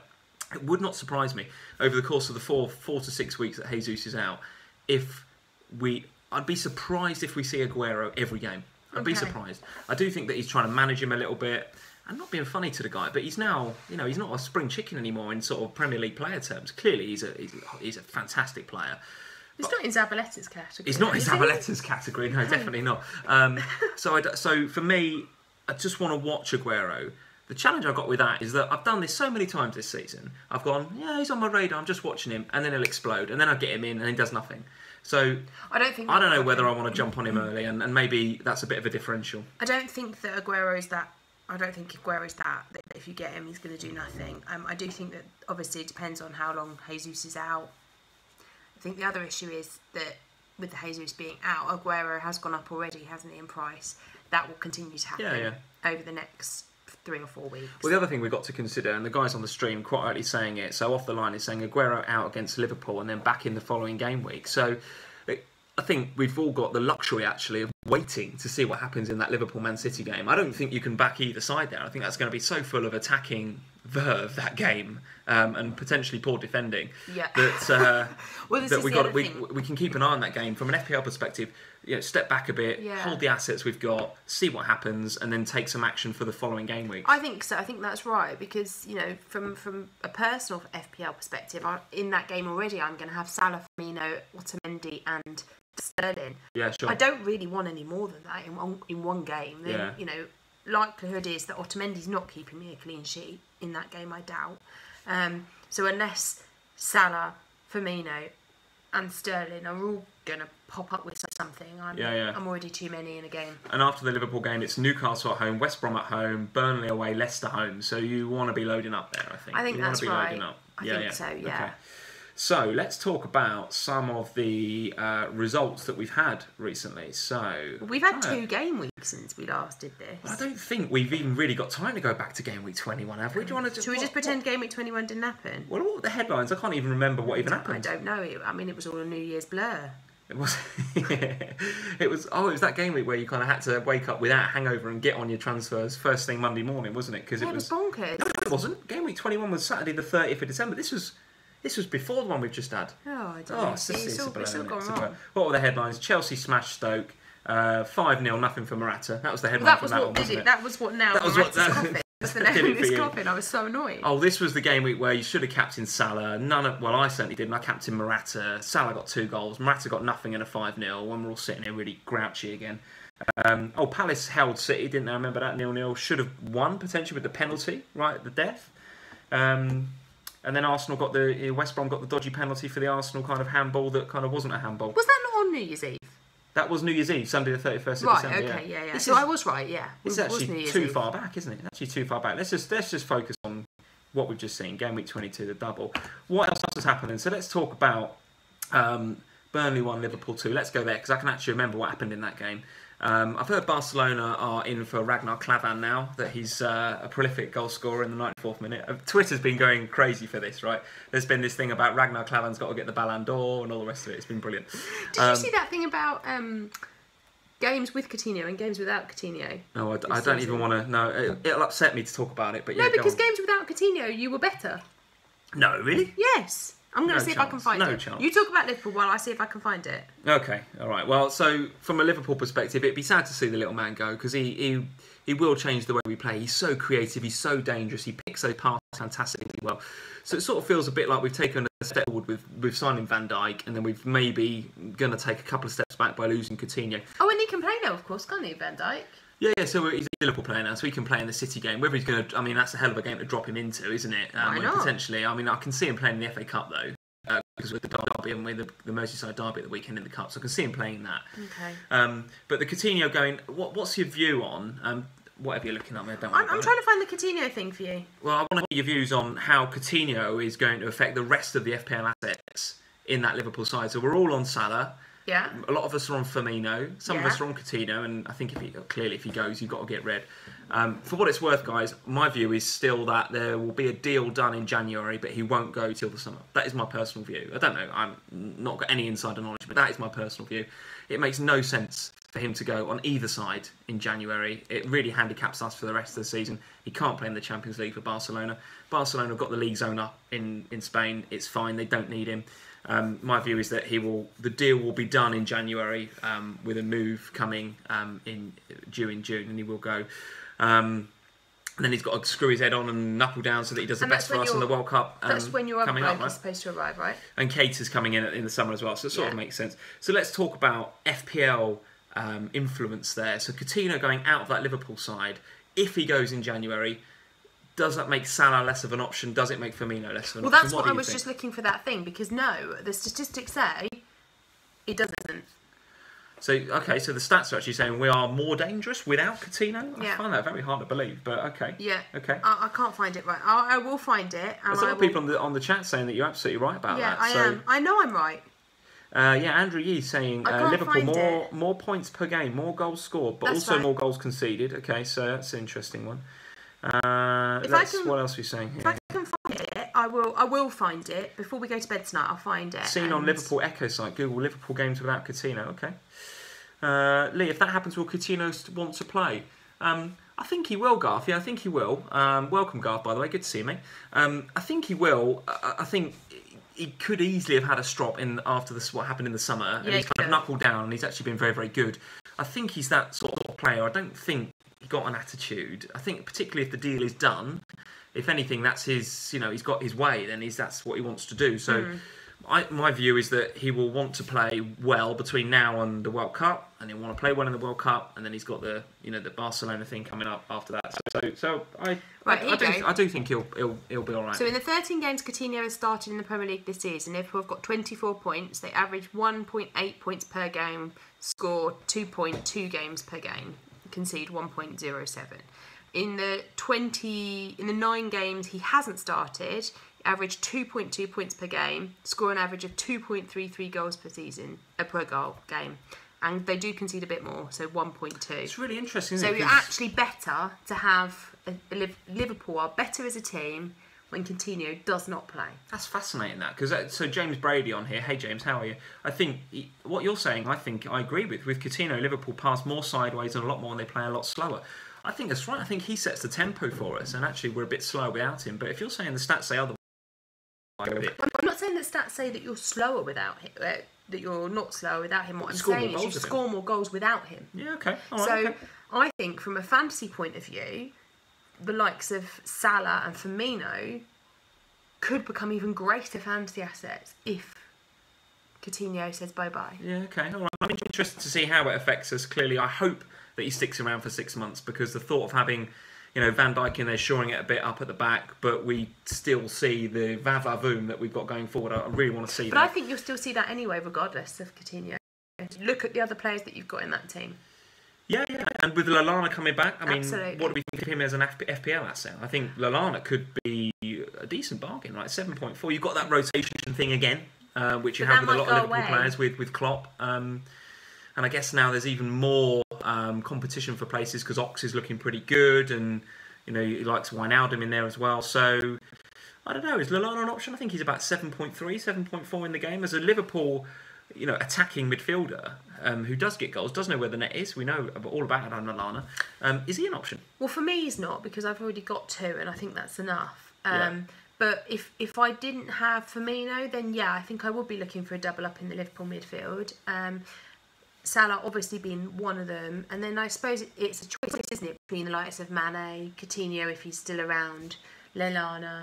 A: It would not surprise me over the course of the 4 to 6 weeks that Jesus is out. I'd be surprised if we see Aguero every game. I'd be surprised. I do think that he's trying to manage him a little bit. I'm not being funny to the guy, but he's now, he's not a spring chicken anymore in sort of Premier League player terms. Clearly, he's a fantastic player.
B: He's not in Zabaletta's category.
A: He's not in Zabaletta's category. No, definitely not. So for me, I just want to watch Aguero. The challenge I got with that is that I've done this so many times this season. I've gone, he's on my radar, I'm just watching him, and then he'll explode, and then I get him in, and he does nothing. So I don't know whether I want to jump on him early, and maybe that's a bit of a differential.
B: I don't think Aguero's that. That if you get him, he's going to do nothing. I do think that obviously it depends on how long Jesus is out. I think the other issue is that with the Jesus being out, Aguero has gone up already, hasn't he, in price? That will continue to happen over the next 3 or 4 weeks.
A: Well, the other thing we've got to consider, and the guys on the stream quite rightly saying it, so off the line is saying Aguero out against Liverpool and then back in the following game week. So I think we've all got the luxury actually of waiting to see what happens in that Liverpool-Man City game. I don't think you can back either side there. I think that's going to be so full of attacking verve, that game, and potentially poor defending.
B: Yeah.
A: That we can keep an eye on that game from an FPL perspective. Step back a bit, hold the assets we've got, see what happens, and then take some action for the following game week.
B: I think so. I think that's right because from a personal FPL perspective, in that game already, I'm going to have Salah, Firmino, Otamendi, and Sterling.
A: Yeah, sure.
B: I don't really want any more than that in one game. Then, likelihood is that Otamendi's not keeping me a clean sheet in that game, I doubt. So unless Salah, Firmino and Sterling are all going to pop up with something, I'm already too many in a game.
A: And after the Liverpool game, it's Newcastle at home, West Brom at home, Burnley away, Leicester home. So you want to be loading up there, I think.
B: I think
A: you
B: that's right.
A: Loading up.
B: I think so, yeah.
A: Okay. So let's talk about some of the results that we've had recently. So
B: we've had 2 game weeks since we last did this.
A: I don't think we've even really got time to go back to game week 21, have we? Do you want to?
B: Should we just pretend game week 21 didn't happen?
A: Well, what were the headlines? I can't even remember what even happened.
B: I don't know. It was all a New Year's blur.
A: It was. It was that game week where you kind of had to wake up without a hangover and get on your transfers first thing Monday morning, wasn't it? Because
B: it was bonkers.
A: No, it wasn't. Game week 21 was Saturday the 30th of December. This was before the one we've just had.
B: Oh, I don't know. It's all gone wrong.
A: What were the headlines? Chelsea smashed Stoke. 5-0, nothing for Morata. That was the headline from that one, wasn't it?
B: That was what now. That was what. That's the name of this coffin. I was so annoyed.
A: Oh, this was the game week where you should have captained Salah. I certainly didn't. I captained Morata. Salah got 2 goals. Morata got nothing in a 5-0. When we're all sitting here really grouchy again. Palace held City, didn't they? I remember that 0-0. Should have won potentially with the penalty right at the death. And then West Brom got the dodgy penalty for the Arsenal kind of handball that kind of wasn't a handball.
B: Was that not on New Year's Eve?
A: That was New Year's Eve, Sunday the 31st of December.
B: Right, okay, yeah. So I was right, yeah.
A: It's actually too far back, isn't it? It's actually too far back. Let's just focus on what we've just seen. Game week 22, the double. What else has happened? So let's talk about Burnley 1, Liverpool 2. Let's go there because I can actually remember what happened in that game. I've heard Barcelona are in for Ragnar Klavan now, that he's a prolific goal scorer in the 94th minute. Twitter's been going crazy for this, right? There's been this thing about Ragnar Klavan's got to get the Ballon d'Or and all the rest of it. It's been brilliant.
B: Did you see that thing about games with Coutinho and games without Coutinho?
A: No, I don't even want to. No, it'll upset me to talk about it. But yeah,
B: no, because games without Coutinho, you were better.
A: No, really?
B: Yes. I'm going to see if I can find it.
A: No chance.
B: You talk about Liverpool while I see if I can find it.
A: Okay, all right. Well, so from a Liverpool perspective, it'd be sad to see the little man go because he will change the way we play. He's so creative. He's so dangerous. He picks those passes fantastically well. So it sort of feels a bit like we've taken a step forward with signing Van Dijk, and then we've maybe going to take a couple of steps back by losing Coutinho.
B: Oh, and he can play now, of course, can't he, Van Dijk?
A: Yeah, so he's a Liverpool player now, so he can play in the City game. Whether he's going to, I mean, that's a hell of a game to drop him into, isn't it?
B: Why not?
A: Potentially. I mean, I can see him playing in the FA Cup though, because with the derby and with the Merseyside derby at the weekend in the Cup, so I can see him playing that.
B: Okay.
A: But the Coutinho going, what's your view on whatever you're looking at? I'm
B: trying to find the Coutinho thing for you.
A: Well, I want to hear your views on how Coutinho is going to affect the rest of the FPL assets in that Liverpool side. So we're all on Salah.
B: Yeah.
A: A lot of us are on Firmino. Some of us are on Coutinho, and I think if he goes, you've got to get red. For what it's worth, guys, my view is still that there will be a deal done in January, but he won't go till the summer. That is my personal view. I don't know. I'm not got any insider knowledge, but that is my personal view. It makes no sense for him to go on either side in January. It really handicaps us for the rest of the season. He can't play in the Champions League for Barcelona. Barcelona have got the league zone up in Spain. It's fine. They don't need him. My view is that the deal will be done in January with a move coming due in June, and he will go. And then he's got to screw his head on and knuckle down so that he does the best for us in the World Cup.
B: That's when your other bloke
A: right?
B: is supposed to arrive, right?
A: And Kate is coming in the summer as well, so it sort of makes sense. So let's talk about FPL influence there. So Coutinho going out of that Liverpool side, if he goes in January, does that make Salah less of an option? Does it make Firmino less of an option?
B: Well, that's what I was just looking for that thing, because no, the statistics say it doesn't.
A: So, okay, so the stats are actually saying we are more dangerous without Coutinho?
B: Yeah.
A: I find that very hard to believe, but okay.
B: Yeah.
A: Okay.
B: I can't find it right. I will find it.
A: There's a lot of people on the chat saying that you're absolutely right about that.
B: Yeah, I am. I know I'm right.
A: Andrew Yee saying Liverpool more points per game, more goals scored, but
B: That's
A: also
B: right.
A: more goals conceded. Okay, so that's an interesting one. What else are we saying here?
B: If I can find it, I will find it. Before we go to bed tonight, I'll find it.
A: Seen on Liverpool Echo site, Google Liverpool games without Coutinho. Okay. Lee, if that happens, will Coutinho want to play? I think he will, Garth. Yeah, I think he will. Welcome, Garth, by the way. Good to see you, mate. I think he will. I think he could easily have had a strop in after what happened in the summer. And he's kind of knuckled down, and he's actually been very, very good. I think he's that sort of player. I don't think he got an attitude. I think particularly if the deal is done, if anything, that's his. He's got his way. Then that's what he wants to do. So. My view is that he will want to play well between now and the World Cup, and he'll want to play well in the World Cup, and then he's got the Barcelona thing coming up after that. I do think he'll be all right.
B: So in the 13 games Coutinho has started in the Premier League this season, Liverpool have got 24 points. They average 1.8 points per game, score 2.2 games per game, concede 1.07. In the 9 games he hasn't started, average 2.2 points per game, score an average of 2.33 goals per goal game, and they do concede a bit more, so 1.2.
A: It's really interesting.
B: So you're actually better to have Liverpool are better as a team when Coutinho does not play.
A: That's fascinating, that, because so James Brady on here. Hey James, how are you? I think what you're saying, I agree with Coutinho. Liverpool pass more sideways and a lot more, and they play a lot slower. I think that's right. I think he sets the tempo for us, and actually we're a bit slow without him. But if you're saying the stats say otherwise,
B: I'm not saying that stats say that you're slower without him, that you're not slower without him. What I'm saying is you score more goals without him.
A: Yeah, okay. All right,
B: so I think from a fantasy point of view, the likes of Salah and Firmino could become even greater fantasy assets if Coutinho says bye-bye.
A: Yeah, okay. All right. I'm interested to see how it affects us. Clearly, I hope that he sticks around for 6 months, because the thought of having Van Dijk in there shoring it a bit up at the back, but we still see the va-va-voom that we've got going forward. I really want to see that.
B: But I think you'll still see that anyway, regardless of Coutinho. Look at the other players that you've got in that team.
A: Yeah. And with Lallana coming back, I mean,
B: Absolutely.
A: What do we think of him as an FPL asset? I think Lallana could be a decent bargain, right? 7.4. You've got that rotation thing again, which you have with a lot of Liverpool players with Klopp. And I guess now there's even more competition for places because Ox is looking pretty good, and he likes Wijnaldum in there as well. So I don't know, is Lallana an option? I think he's about 7.3, 7.4 in the game as a Liverpool, attacking midfielder who does get goals, does know where the net is. We know all about it on Lallana. Is he an option?
B: Well, for me, he's not, because I've already got 2, and I think that's enough. But if I didn't have Firmino, then yeah, I think I would be looking for a double up in the Liverpool midfield. Salah obviously being one of them, and then I suppose it's a choice, isn't it, between the likes of Mane, Coutinho if he's still around, Lallana,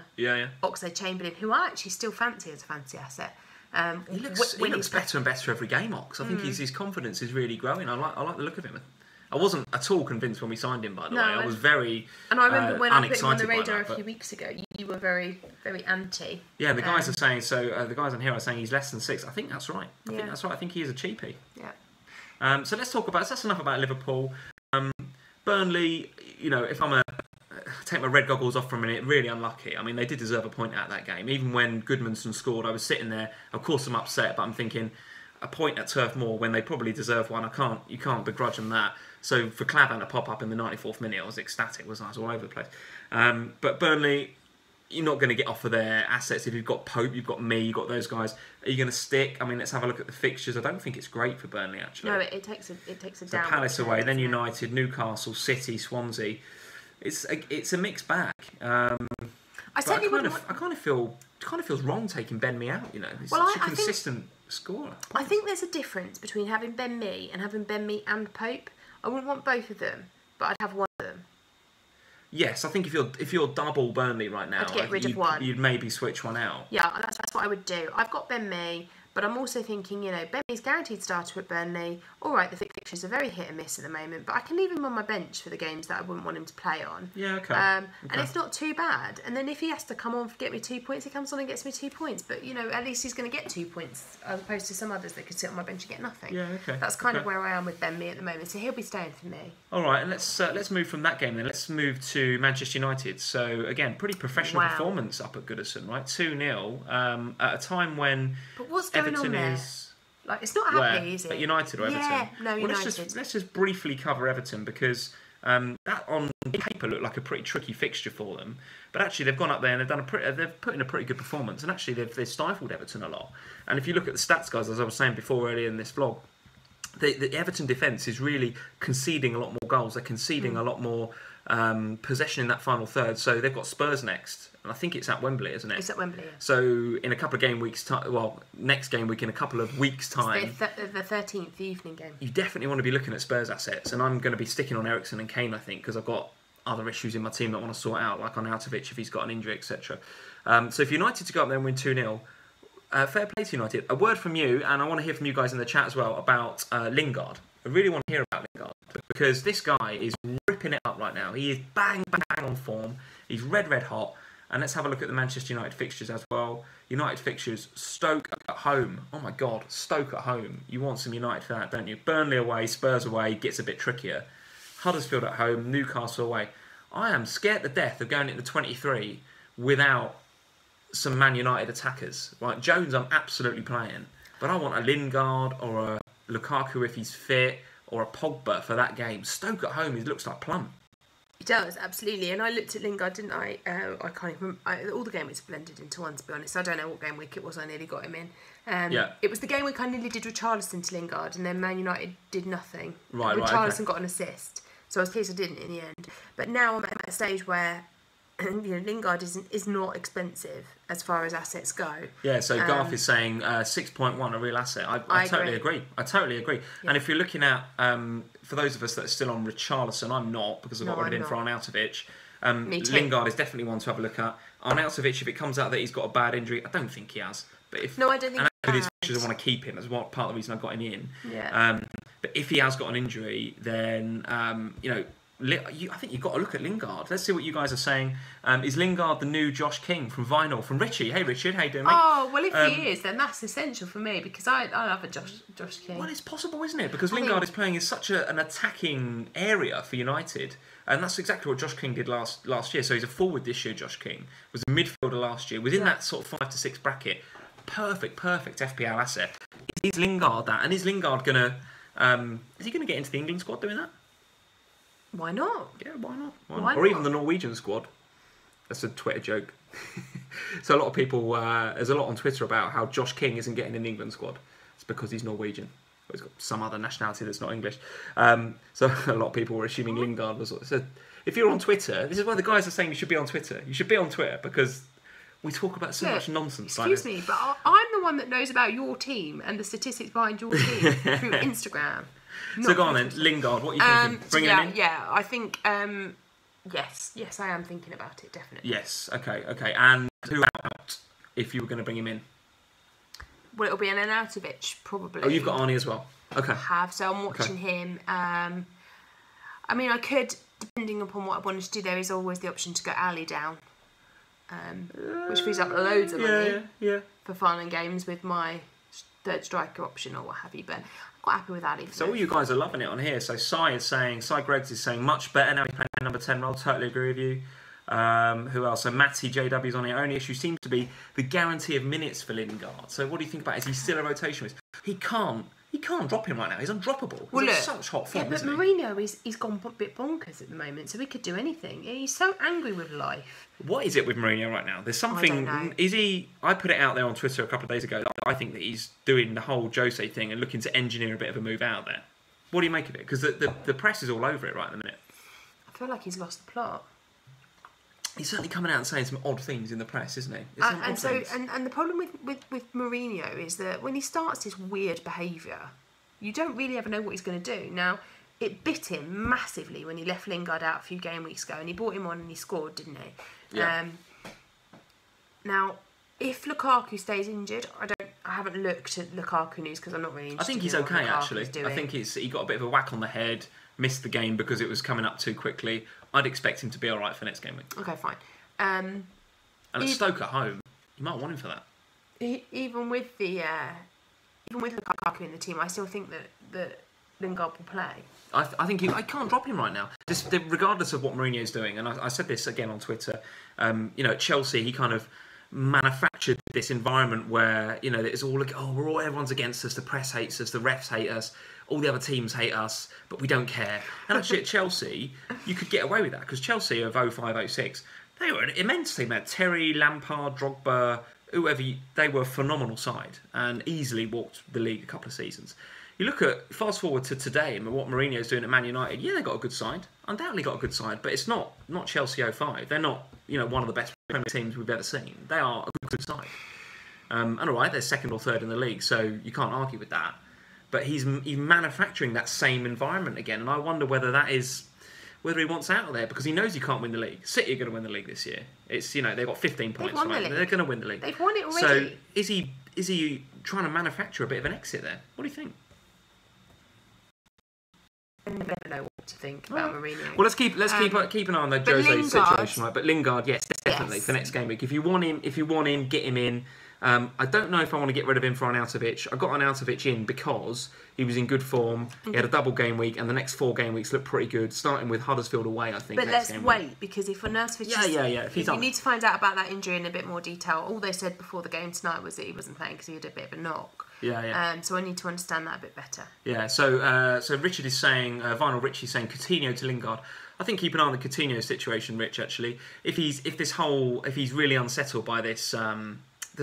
B: Oxlade-Chamberlain, who I actually still fancy as a fancy asset.
A: He looks better and better every game, Ox. I think his confidence is really growing. I like the look of him. I wasn't at all convinced when we signed him, by the way. I was very
B: And I remember when I put him on the
A: radar
B: a few weeks ago, you were very, very anti.
A: Yeah, the guys are saying, the guys on here are saying he's less than 6. I think that's right. I think that's right. I think he is a cheapie.
B: Yeah.
A: So let's talk about, that's enough about Liverpool. Burnley, if I'm take my red goggles off for a minute, really unlucky. I mean, they did deserve a point out of that game. Even when Goodmanson scored, I was sitting there, of course I'm upset, but I'm thinking, a point at Turf Moor when they probably deserve one. You can't begrudge them that. So for Clavan to pop up in the 94th minute, I was ecstatic, wasn't I? I was all over the place. But Burnley, you're not going to get off of their assets. If you've got Pope, you've got me, you've got those guys. Are you going to stick? I mean, let's have a look at the fixtures. I don't think it's great for Burnley, actually.
B: No, it takes a
A: down. Palace away, then United, Newcastle, City, Swansea. It's a mixed bag. I kind of feels wrong taking Ben Mee out. He's such a consistent scorer.
B: I think there's a difference between having Ben Mee and having Ben Mee and Pope. I wouldn't want both of them, but I'd have one of them.
A: Yes, I think if you're double Burnley right now,
B: I'd get rid of one.
A: You'd maybe switch one out.
B: Yeah, that's what I would do. I've got Ben Mee, but I'm also thinking, Ben Mee's guaranteed starter at Burnley. All right, the fixtures are very hit and miss at the moment, but I can leave him on my bench for the games that I wouldn't want him to play on.
A: Yeah, okay.
B: And it's not too bad. And then if he has to come on to get me 2 points, he comes on and gets me 2 points. But at least he's going to get 2 points, as opposed to some others that could sit on my bench and get nothing.
A: Yeah, okay.
B: That's kind of where I am with Ben Mee at the moment. So he'll be staying for me.
A: All right, and let's move from that game then. Let's move to Manchester United. So again, pretty professional performance up at Goodison, right? 2-0 at a time when
B: but what's going
A: Everton
B: on there?
A: is.
B: Like, it's not happy, is it?
A: At United or Everton?
B: Yeah, no, United.
A: Let's just briefly cover Everton because that on paper looked like a pretty tricky fixture for them. But actually, they've gone up there and they've put in a pretty good performance. And actually, they've stifled Everton a lot. And if you look at the stats, guys, as I was saying before earlier in this vlog, the Everton defence is really conceding a lot more goals. They're conceding a lot more possession in that final third. So they've got Spurs next. And I think it's at Wembley, isn't it?
B: It's at Wembley, yeah.
A: So in a couple of game weeks' time, next game week in a couple of weeks' time.
B: It's the 13th, the evening game.
A: You definitely want to be looking at Spurs assets. And I'm going to be sticking on Eriksen and Kane, I think, because I've got other issues in my team that I want to sort out, like on Arnautovic if he's got an injury, etc. So if United to go up there and win 2-0, fair play to United. A word from you, and I want to hear from you guys in the chat as well, about Lingard. I really want to hear about Lingard, because this guy is ripping it up right now. He is bang on form. He's red hot. And let's have a look at the Manchester United fixtures as well. United fixtures, Stoke at home. Oh my God, Stoke at home. You want some United for that, don't you? Burnley away, Spurs away, gets a bit trickier. Huddersfield at home, Newcastle away. I am scared to death of going into 23 without some Man United attackers. Right, Jones I'm absolutely playing. But I want a Lingard or a Lukaku if he's fit, or a Pogba for that game. Stoke at home, he looks like plum.
B: He does, absolutely. And I looked at Lingard, didn't I? I can't even remember. All the game weeks blended into one, to be honest. I don't know what game week it was I nearly got him in. It was the game week I nearly did Richarlison to Lingard, and then Man United did nothing. Richarlison got an assist. So I was pleased I didn't in the end. But now I'm at a stage where Lingard is not expensive as far as assets go.
A: Yeah, so Garth is saying 6.1 a real asset. I totally agree. I totally agree. Yeah. And if you're looking at, for those of us that are still on Richarlison, I'm not, because I've got rid in for Arnautovic. Lingard is definitely one to have a look at. Arnautovic, if it comes out that he's got a bad injury, I don't think he has. But if
B: I don't think he has.
A: With his fixtures, I want to keep him. That's part of the reason I got him in.
B: Yeah.
A: But if he has got an injury, then I think you've got to look at Lingard. Let's see what you guys are saying. Is Lingard the new Josh King from Vinyl? From Richie. Hey Richard, how you doing, mate?
B: Oh, well, if he is, then that's essential for me, because I love a Josh King.
A: Well, it's possible, isn't it? Because Lingard is playing in such an attacking area for United. And that's exactly what Josh King did last year. So he's a forward this year, Josh King. Was a midfielder last year. Was in that sort of 5 to 6 bracket. Perfect FPL asset. Is Lingard that? And is Lingard going to... is he going to get into the England squad doing that?
B: Why not?
A: Yeah, why not? Or even the Norwegian squad. That's a Twitter joke. So a lot of people, there's a lot on Twitter about how Josh King isn't getting in the England squad. It's because he's Norwegian. Or he's got some other nationality that's not English. So a lot of people were assuming Lingard was... So if you're on Twitter, this is why the guys are saying you should be on Twitter. You should be on Twitter because We talk about so much nonsense.
B: Excuse me, but I'm the one that knows about your team and the statistics behind your team through Instagram.
A: So go on then, Lingard. What are you thinking? Bring him in.
B: Yeah. I think yes, I am thinking about it definitely.
A: Yes. Okay. And who out if you were going to bring him in?
B: Well, it'll be an Arnautovic probably.
A: Oh, you've got Arnie as well. Okay.
B: I have, so I'm watching him. I mean, I could, depending upon what I wanted to do. There is always the option to go Ali down. Which frees up loads of money for final games with my third striker option or what have you. But I'm quite happy with Ali.
A: So all you guys are loving it on here. So Cy Greggs is saying much better now. He's playing number 10 role. Totally agree with you. Who else? So Matty JW's on here. Only issue seems to be the guarantee of minutes for Lingard. So what do you think about it? Is he still a rotation risk? He can't drop him right now. He's undroppable.
B: Well,
A: he's such hot form,
B: but Mourinho, he's gone a bit bonkers at the moment, so he could do anything. He's so angry with life.
A: What is it with Mourinho right now? There's something.
B: I don't know.
A: Is he? I put it out there on Twitter a couple of days ago. I think that he's doing the whole Jose thing and looking to engineer a bit of a move out there. What do you make of it? Because the press is all over it right at the minute.
B: I feel like he's lost the plot.
A: He's certainly coming out and saying some odd things in the press, isn't he?
B: And the problem with Mourinho is that when he starts this weird behaviour, you don't really ever know what he's going to do. Now, it bit him massively when he left Lingard out a few game weeks ago, and he brought him on and he scored, didn't he?
A: Yeah.
B: Now, if Lukaku stays injured, I haven't looked at Lukaku news because I'm not really interested.
A: I think he's okay actually. I think he got a bit of a whack on the head, missed the game because it was coming up too quickly. I'd expect him to be all right for next game week.
B: Okay, fine.
A: And at Stoke at home, you might want him for that.
B: Even with Lukaku in the team, I still think that Lingard will play.
A: I think I can't drop him right now, regardless of what Mourinho's doing. And I said this again on Twitter. At Chelsea, he kind of manufactured this environment where it's all like, everyone's against us. The press hates us. The refs hate us. All the other teams hate us, but we don't care. And actually, at Chelsea, you could get away with that because Chelsea of 05-06, they were an immense team. They had Terry, Lampard, Drogba, whoever. They were a phenomenal side and easily walked the league a couple of seasons. You look at fast forward to today and what Mourinho's doing at Man United. Yeah, they got a good side, undoubtedly got a good side, but it's not Chelsea 05. They're not one of the best Premier teams we've ever seen. They are a good side, and all right, they're second or third in the league, so you can't argue with that. But he's manufacturing that same environment again, and I wonder whether he wants out of there because he knows he can't win the league. City are going to win the league this year. It's they've got 15 points. Right? They're going to win the league.
B: They've won it already.
A: So is he trying to manufacture a bit of an exit there? What do you think?
B: I never know what to think about Mourinho.
A: Well, let's keep an eye on the Jose situation, right? But Lingard, yes, definitely for next game week. If you want him, get him in. I don't know if I want to get rid of him for Arnautovic. I got Arnautovic in because he was in good form. He had a double game week, and the next 4 game weeks look pretty good. Starting with Huddersfield away, I think.
B: But let's wait because if Arnautovic, you need to find out about that injury in a bit more detail. All they said before the game tonight was that he wasn't playing because he had a bit of a knock. So I need to understand that a bit better. Yeah.
A: So Richard is saying, Vinyl Rich is saying Coutinho to Lingard. I think keep an eye on the Coutinho situation, Rich. Actually, if he's really unsettled by this.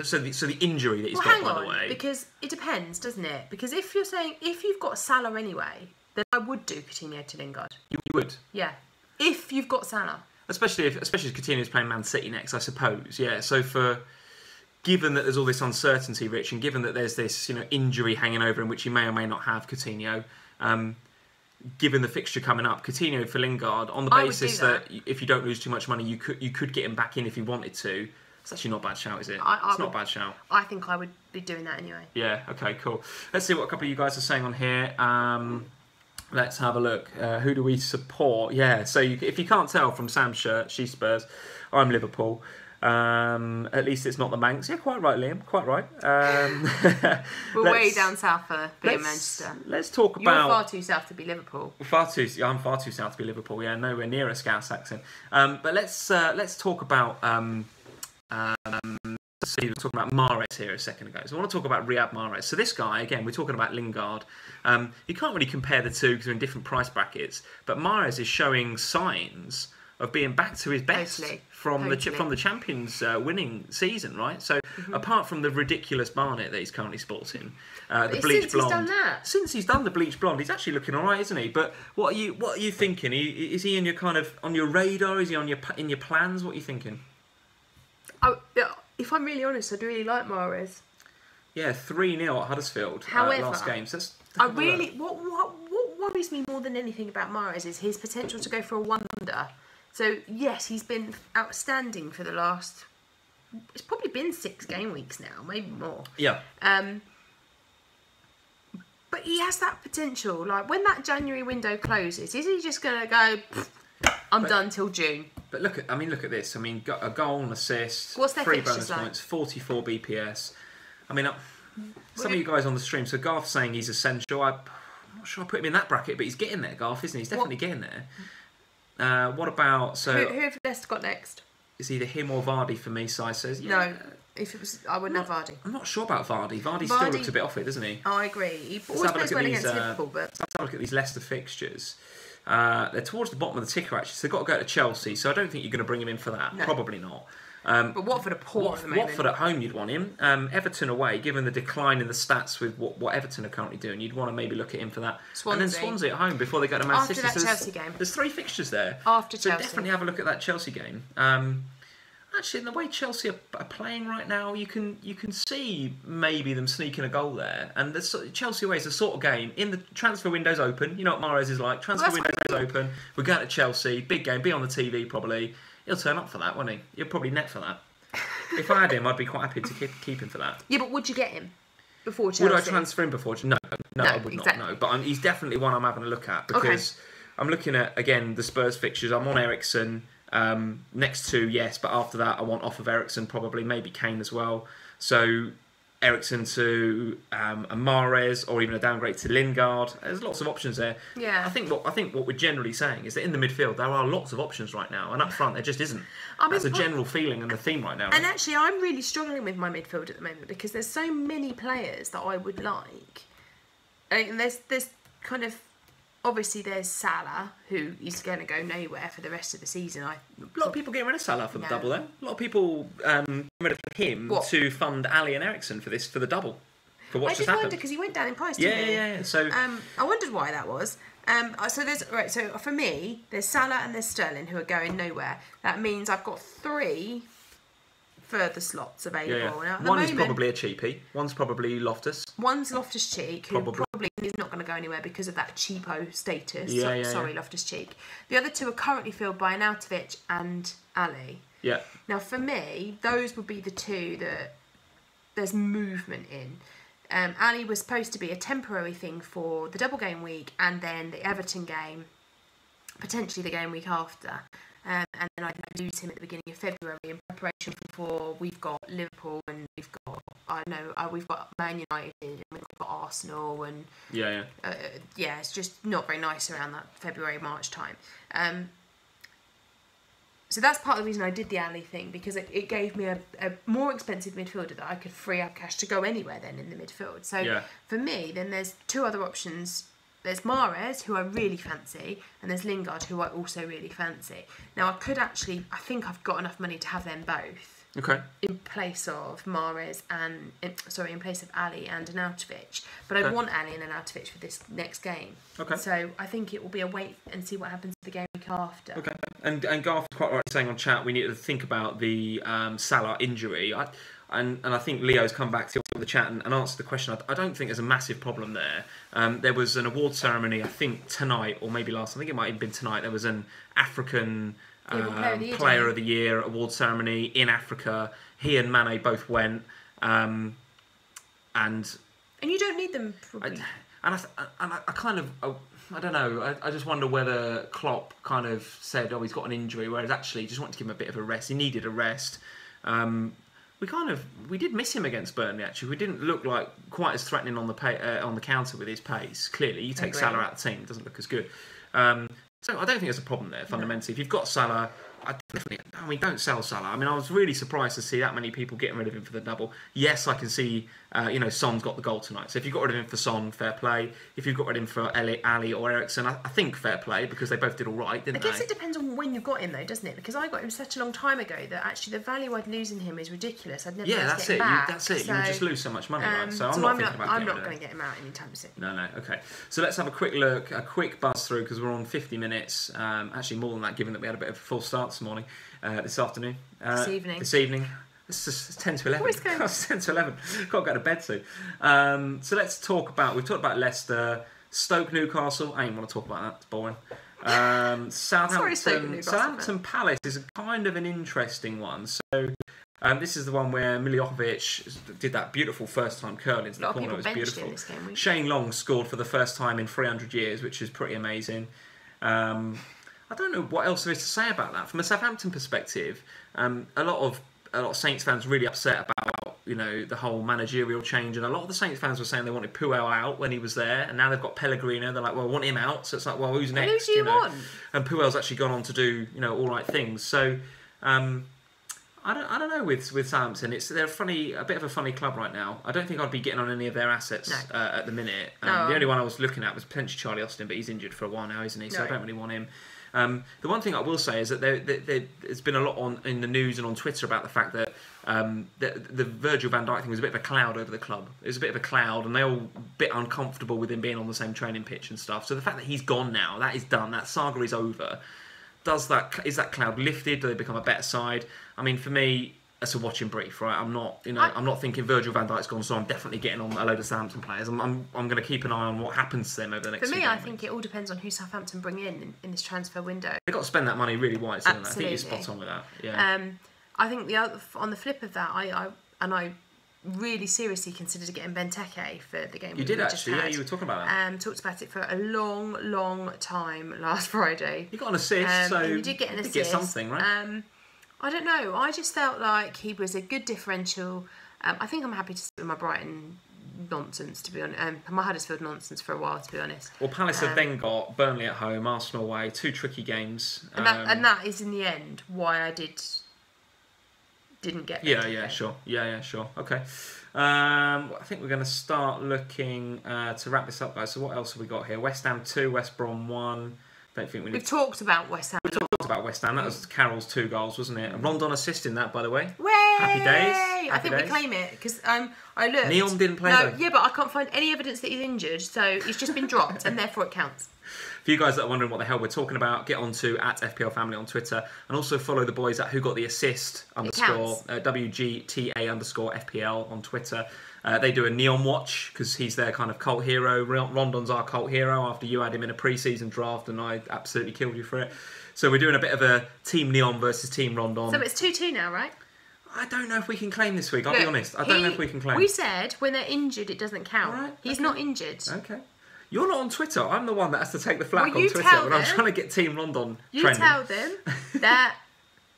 A: So the injury that he's got, by the way.
B: Because it depends, doesn't it? Because if you've got Salah anyway, then I would do Coutinho to Lingard.
A: You would?
B: Yeah. If you've got Salah.
A: Especially if Coutinho's playing Man City next, I suppose. Yeah. So given that there's all this uncertainty, Rich, and given that there's this injury hanging over in which you may or may not have Coutinho, given the fixture coming up, Coutinho for Lingard on the basis that if you don't lose too much money, you could get him back in if you wanted to. It's actually not a bad shout, is it? It's not a bad shout.
B: I think I would be doing that anyway.
A: Yeah, okay, cool. Let's see what a couple of you guys are saying on here. Let's have a look. Who do we support? Yeah, so if you can't tell from Sam's shirt, she's Spurs. I'm Liverpool. At least it's not the Manx. Yeah, quite right, Liam. Quite right.
B: We're way down south for being Manchester.
A: Let's talk about...
B: You're far too south to be Liverpool.
A: I'm far too south to be Liverpool. Yeah, nowhere near a Scouse accent. But let's talk about... we were talking about Mahrez here a second ago. So I want to talk about Riyad Mahrez. So this guy, again, we're talking about Lingard. You can't really compare the two because they're in different price brackets. But Mahrez is showing signs of being back to his best from the Champions winning season, right? So apart from the ridiculous barnet that he's currently sporting, the bleach blonde. Since he's done the bleach blonde, he's actually looking all right, isn't he? But what are you thinking? Is he in your on your radar? Is he in your plans? What are you thinking?
B: if I'm really honest, I'd really like Mahrez.
A: Yeah, 3-0 at Huddersfield
B: However,
A: last game. So
B: what worries me more than anything about Mahrez is his potential to go for a wonder. So yes, he's been outstanding for the last. It's probably been 6 game weeks now, maybe more.
A: Yeah.
B: But he has that potential. Like when that January window closes, is he just gonna go? I'm done till June.
A: But look at this. I mean, got a goal, an assist,
B: What's their
A: 3
B: fixtures
A: bonus
B: like?
A: points, 44 BPS. I mean, some of you guys on the stream. So Garth's saying he's essential. I'm not sure I put him in that bracket, but he's getting there, Garth, isn't he? He's definitely getting there. What about
B: Who have Leicester got next?
A: It's either him or Vardy for me. Si says
B: No. If it was, I wouldn't have Vardy.
A: I'm not sure about Vardy. Vardy still looks a bit off it, doesn't he?
B: I agree. He always plays well against Liverpool, but
A: let's have a look at these Leicester fixtures. They're towards the bottom of the ticker actually, so they've got to go to Chelsea. So I don't think you're going to bring him in for that. No. Probably not.
B: But Watford are poor at the moment.
A: Watford at home, you'd want him. Everton away, given the decline in the stats with what Everton are currently doing, you'd want to maybe look at him for that.
B: Swansea.
A: And then Swansea at home before they go to Man City.
B: After that Chelsea game.
A: There's 3 fixtures there.
B: After
A: so
B: Chelsea.
A: Definitely have a look at that Chelsea game. Actually, in the way Chelsea are playing right now, you can see maybe them sneaking a goal there. And Chelsea away is the sort of game. In the transfer window's open. You know what Mahrez is like. Transfer window's open. We're going to Chelsea. Big game. Be on the TV probably. He'll turn up for that, won't he? He'll probably net for that. If I had him, I'd be quite happy to keep him for that.
B: Yeah, but would you get him before Chelsea?
A: Would I transfer him before? No, I would
B: exactly.
A: not. No, but he's definitely one I'm having a look at because I'm looking at again the Spurs fixtures. I'm on Eriksen. Next 2, yes, but after that, I want off of Eriksen probably, maybe Kane as well. So Eriksen to a Mahrez, or even a downgrade to Lingard. There's lots of options there.
B: Yeah.
A: I think what we're generally saying is that in the midfield there are lots of options right now, and up front there just isn't. That's a general feeling and the theme right now.
B: And actually, I'm really struggling with my midfield at the moment because there's so many players that I would like. And there's kind of. Obviously, there's Salah, who is going to go nowhere for the rest of the season.
A: A lot of people getting rid of Salah for the double, though. A lot of people getting rid of him to fund Ali and Eriksen for the double. For what's just happened. I
B: wonder because he went down in price. Didn't he?
A: Yeah. So
B: I wondered why that was. So for me, there's Salah and there's Sterling who are going nowhere. That means I've got 3 further slots available.
A: Yeah.
B: Now,
A: One is probably a cheapie. One's probably Loftus.
B: One's Loftus-Cheek, who probably is not going to go anywhere because of that cheapo status. Sorry, Loftus-Cheek. The other 2 are currently filled by Arnautovic and Ali.
A: Yeah.
B: Now, for me, those would be the 2 that there's movement in. Ali was supposed to be a temporary thing for the double game week and then the Everton game, potentially the game week after. And then I'd lose him at the beginning of February in preparation for we've got Liverpool and we've got Man United and we've got Arsenal and it's just not very nice around that February-March time. So that's part of the reason I did the Ali thing because it gave me a more expensive midfielder that I could free up cash to go anywhere then in the midfield. So for me, then there's 2 other options. There's Mahrez, who I really fancy, and there's Lingard, who I also really fancy. Now, I think I've got enough money to have them both.
A: Okay.
B: In place of Mahrez in place of Ali and Arnautovic. But I want Ali and Arnautovic for this next game. Okay. So I think it will be a wait and see what happens the game week after.
A: Okay. And Garth is quite right saying on chat we need to think about the Salah injury. And I think Leo's come back to the chat and answered the question. I don't think there's a massive problem there. There was an award ceremony, I think, tonight, or maybe last. I think it might have been tonight. There was an African Player of the Year award ceremony in Africa. He and Mane both went. And
B: you don't need them.
A: I don't know. I just wonder whether Klopp kind of said, he's got an injury, whereas actually just wanted to give him a bit of a rest. He needed a rest. We did miss him against Burnley. Actually, we didn't look like quite as threatening on the counter with his pace. Clearly, you take Salah out of the team, it doesn't look as good. So I don't think there's a problem there fundamentally. If you've got Salah, don't sell Salah. I was really surprised to see that many people getting rid of him for the double. Yes, I can see, Son's got the goal tonight. So if you've got rid of him for Son, fair play. If you've got rid of him for Ali or Eriksen, I think fair play because they both did all right, didn't they?
B: I guess it depends on when you got him though, doesn't it? Because I got him such a long time ago that actually the value I'd lose in him is ridiculous. I'd never
A: that's it.
B: Back,
A: that's it.
B: So,
A: you would just lose so much money, right? So I'm
B: not going to get him out anytime soon.
A: No. Okay. So let's have a quick buzz through because we're on 50 minutes. Actually, more than that, given that we had a bit of a full start this morning. This afternoon.
B: This evening.
A: This evening. It's 10 to 11.
B: What is going on?
A: It's 10 to 11. Got to go to bed soon. So let's talk about... We've talked about Leicester, Stoke, Newcastle. I ain't want to talk about that. It's boring. Southampton Palace is kind of an interesting one. So this is the one where Milivojevic did that beautiful first-time curl into the corner. It was beautiful. Shane Long scored for the first time in 300 years, which is pretty amazing. I don't know what else there is to say about that. From a Southampton perspective, a lot of Saints fans really upset about the whole managerial change, and a lot of the Saints fans were saying they wanted Puel out when he was there, and now they've got Pellegrino. They're like, well, I want him out. So it's like, well, who's next?
B: Who do you want?
A: And Puel's actually gone on to do all right things. So I don't know with Southampton. They're a bit of a funny club right now. I don't think I'd be getting on any of their assets at the minute. The only one I was looking at was potentially Charlie Austin, but he's injured for a while now, isn't he? So I don't really want him. The one thing I will say is that there's been a lot in the news and on Twitter about the fact that the Virgil van Dijk thing was a bit of a cloud over the club. It was a bit of a cloud, and they all a bit uncomfortable with him being on the same training pitch and stuff. So the fact that he's gone now, that is done. That saga is over. Is that cloud lifted? Do they become a better side? I mean, for me, that's a watching brief, right? I'm not thinking Virgil van Dijk's gone, so I'm definitely getting on a load of Southampton players. I'm going to keep an eye on what happens to them over the next.
B: For me, I think it all depends on who Southampton bring in this transfer window.
A: They've got to spend that money really wisely. I think you're spot on with that. Yeah.
B: I think on the flip of that, I really seriously considered getting Benteke for the game.
A: You did actually, yeah. You were talking about that.
B: Talked about it for a long time last Friday.
A: You got an assist, so
B: you did get an assist.
A: Get something, right?
B: I don't know. I just felt like he was a good differential. I think I'm happy to stick with my Brighton nonsense, to be honest. My Huddersfield nonsense for a while, to be honest.
A: Well, Palace have then got Burnley at home, Arsenal away, 2 tricky games.
B: And that is in the end why I didn't get.
A: Yeah, sure. Okay. I think we're going to start looking to wrap this up, guys. So what else have we got here? West Ham 2, West Brom 1. Don't think we've
B: talked about West Ham.
A: We talked about West Ham. That was Carroll's 2 goals, wasn't it? And Rondon assisting that, by the way.
B: Way!
A: Happy days.
B: I think we claim it because I looked.
A: Neon didn't play though.
B: Yeah, but I can't find any evidence that he's injured, so he's just been dropped, and therefore it counts.
A: For you guys that are wondering what the hell we're talking about, get onto @FPL Family on Twitter, and also follow the boys at Who Got the Assist _ WGTA_FPL on Twitter. They do a Neon watch because he's their kind of cult hero. Rondon's our cult hero after you had him in a pre-season draft and I absolutely killed you for it. So we're doing a bit of a Team Neon versus Team Rondon.
B: So it's 2-2 now, right?
A: I don't know if we can claim this week. I'll be honest. I don't know if we can claim.
B: We said when they're injured, it doesn't count.
A: Right,
B: he's not injured.
A: Okay. You're not on Twitter. I'm the one that has to take the flak on Twitter when I'm trying to get Team Rondon trending.
B: You tell them that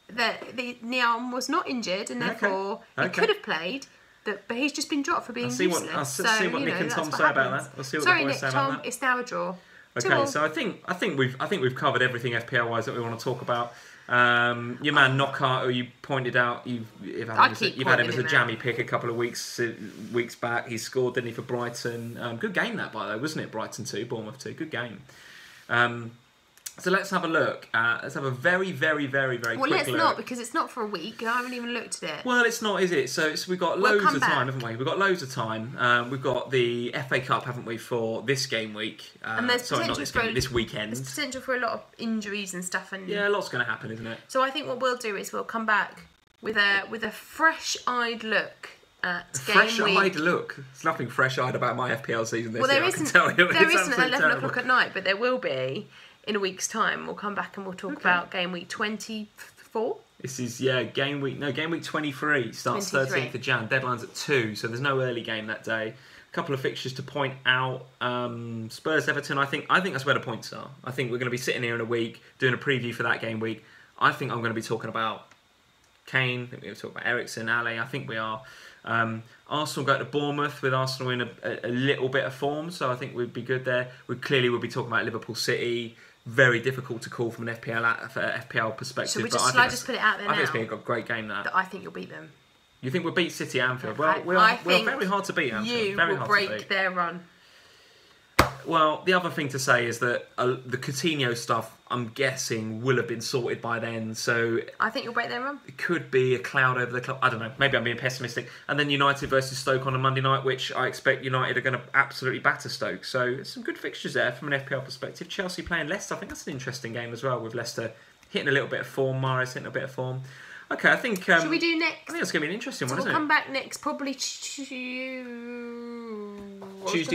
B: the Neon was not injured and therefore he could have played. But he's just been dropped for being useless.
A: I'll see what Nick and Tom say about that. We'll see what the boys say about that.
B: It's now a draw.
A: Okay, so I think we've covered everything FPL wise that we want to talk about. Your man Knockhart, who you pointed out, you've had him as a jammy pick a couple of weeks back. He scored, didn't he, for Brighton? Good game that, by the way, wasn't it? Brighton 2, Bournemouth 2. Good game. So let's have a look. Let's have a very quick look.
B: Well, let's not, because it's not for a week. I haven't even looked at it.
A: Well, it's not, is it? So we've got loads of time, haven't we? We've got loads of time. We've got the FA Cup, haven't we, for this game week?
B: And there's
A: this weekend.
B: There's potential for a lot of injuries and stuff.
A: Yeah, a lot's going to happen, isn't it?
B: So I think what we'll do is we'll come back with a fresh-eyed look at game week.
A: Fresh-eyed look. There's nothing fresh-eyed about my FPL season this year, I can tell you.
B: There isn't at 11 o'clock at night, but there will be. In a week's time, we'll come back and we'll talk about game week 24.
A: This is game week 23 starts 13th of Jan. Deadline's at 2, so there's no early game that day. A couple of fixtures to point out. Spurs Everton. I think that's where the points are. I think we're going to be sitting here in a week doing a preview for that game week. I think I'm going to be talking about Kane. I think we're going to talk about Eriksen, Ale. I think we are. Arsenal go to Bournemouth with Arsenal in a little bit of form, so I think we'd be good there. We clearly will be talking about Liverpool City. Very difficult to call from an FPL perspective.
B: Should I just put it out there now?
A: I think it's been a great game. That
B: I think you'll beat them.
A: You think we'll beat City at Anfield? Well, we're very hard to beat Anfield.
B: You will break their run.
A: Well, the other thing to say is that the Coutinho stuff, I'm guessing, will have been sorted by then. So
B: I think you'll break their run.
A: It could be a cloud over the club. I don't know. Maybe I'm being pessimistic. And then United versus Stoke on a Monday night, which I expect United are going to absolutely batter Stoke. So some good fixtures there from an FPL perspective. Chelsea playing Leicester. I think that's an interesting game as well, with Leicester hitting a little bit of form. Mahrez hitting a bit of form. Okay, I think...
B: Should we do next?
A: I think it's going to be an interesting one,
B: we'll
A: isn't it?
B: We'll come back next, probably
A: Tuesday,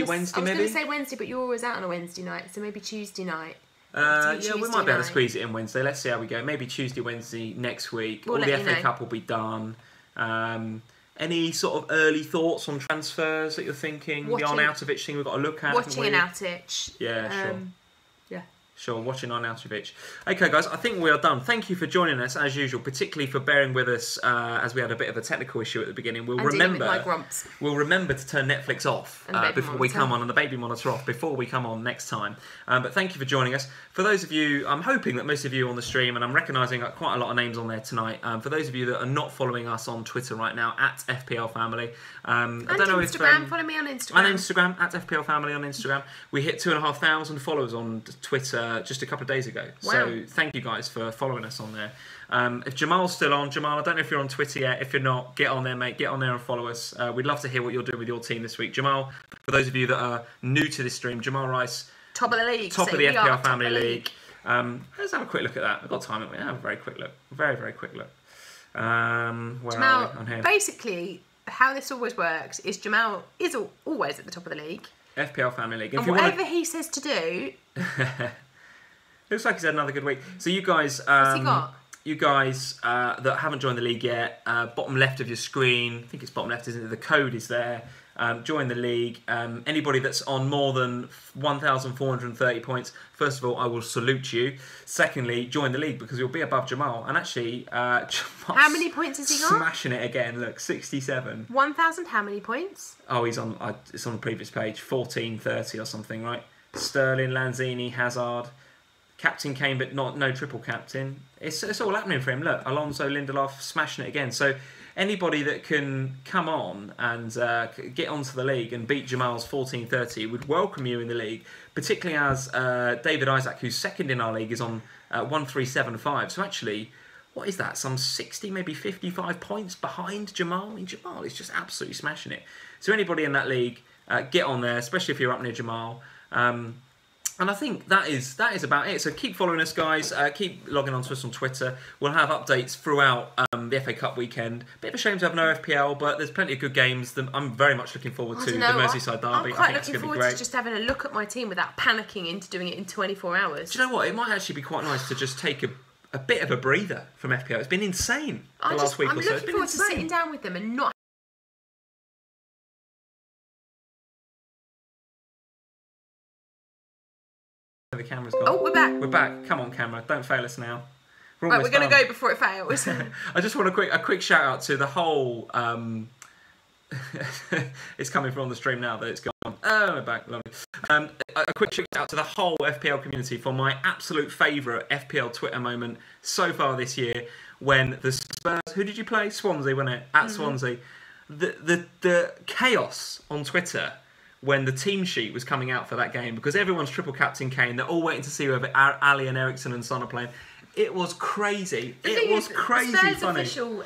A: Wednesday, maybe?
B: I was going to say Wednesday, but you're always out on a Wednesday night, so maybe Tuesday night.
A: Yeah, we might be able to squeeze it in Wednesday. Let's see how we go. Maybe Tuesday, Wednesday next week. All the FA Cup will be done. Any sort of early thoughts on transfers that you're thinking? The Arnautovic thing we've got to look at.
B: Watching Arnautovic.
A: Yeah, sure.
B: Yeah.
A: Sure, watching Arnautovic. Okay, guys, I think we are done. Thank you for joining us, as usual, particularly for bearing with us as we had a bit of a technical issue at the beginning. We'll remember to turn Netflix off before we come on, and the baby monitor off before we come on next time. But thank you for joining us. For those of you, I'm hoping that most of you on the stream, and I'm recognising quite a lot of names on there tonight. For those of you that are not following us on Twitter right now, at FPL Family. I don't know
B: Instagram, follow me on Instagram.
A: On Instagram, at FPL Family on Instagram. We hit 2,500 followers on Twitter just a couple of days ago. Wow. So thank you guys for following us on there. If Jamal's still on, Jamal, I don't know if you're on Twitter yet. If you're not, get on there, mate. Get on there and follow us. We'd love to hear what you're doing with your team this week. Jamal, for those of you that are new to this stream, Jamal Rice,
B: top of the league.
A: Top of the FPL Family League. Let's have a quick look at that. I've got time, haven't we? Have a very quick look. Very, very quick look. Where
B: Jamal,
A: are we on here?
B: Basically, how this always works is Jamal is always at the top of the league.
A: FPL Family League.
B: And whatever he says to do...
A: Looks like he's had another good week. So you guys...
B: What's he got?
A: You guys that haven't joined the league yet, bottom left of your screen, I think it's bottom left, isn't it? The code is there. Join the league. Anybody that's on more than 1,430 points, first of all, I will salute you. Secondly, join the league because you'll be above Jamal. And actually,
B: how many points has he got?
A: Smashing it again. Look, 67.
B: 1,000. How many points?
A: Oh, he's on. It's on the previous page. 1430 or something, right? Sterling, Lanzini, Hazard, Captain Kane, but no triple captain. It's all happening for him. Look, Alonso, Lindelof, smashing it again. So anybody that can come on and get onto the league and beat Jamal's 1430 would welcome you in the league, particularly as David Isaac, who's second in our league, is on 1375. So actually, what is that? Some 60, maybe 55 points behind Jamal. I mean, Jamal is just absolutely smashing it. So anybody in that league, get on there, especially if you're up near Jamal. And I think that is about it. So keep following us, guys. Keep logging on to us on Twitter. We'll have updates throughout the FA Cup weekend. Bit of a shame to have no FPL, but there's plenty of good games. I'm very much looking forward to the Merseyside derby.
B: I'm quite looking forward to just having a look at my team without panicking into doing it in 24 hours.
A: Do you know what? It might actually be quite nice to just take a bit of a breather from FPL. It's been insane the last week or so.
B: I'm looking forward to sitting down with them and not...
A: The camera's gone.
B: Oh, we're back.
A: We're back. Come on, camera. Don't fail us now.
B: Right, we're going to go before it fails.
A: I just want a quick shout out to the whole... it's coming from the stream now that it's gone. Oh, we're back. Lovely. A quick shout out to the whole FPL community for my absolute favourite FPL Twitter moment so far this year when the Spurs... Who did you play? Swansea, wasn't it? At Swansea. The chaos on Twitter... when the team sheet was coming out for that game, because everyone's triple captain Kane, they're all waiting to see whether Ali and Ericsson and Son are playing. It was crazy. It was crazy funny.
B: The official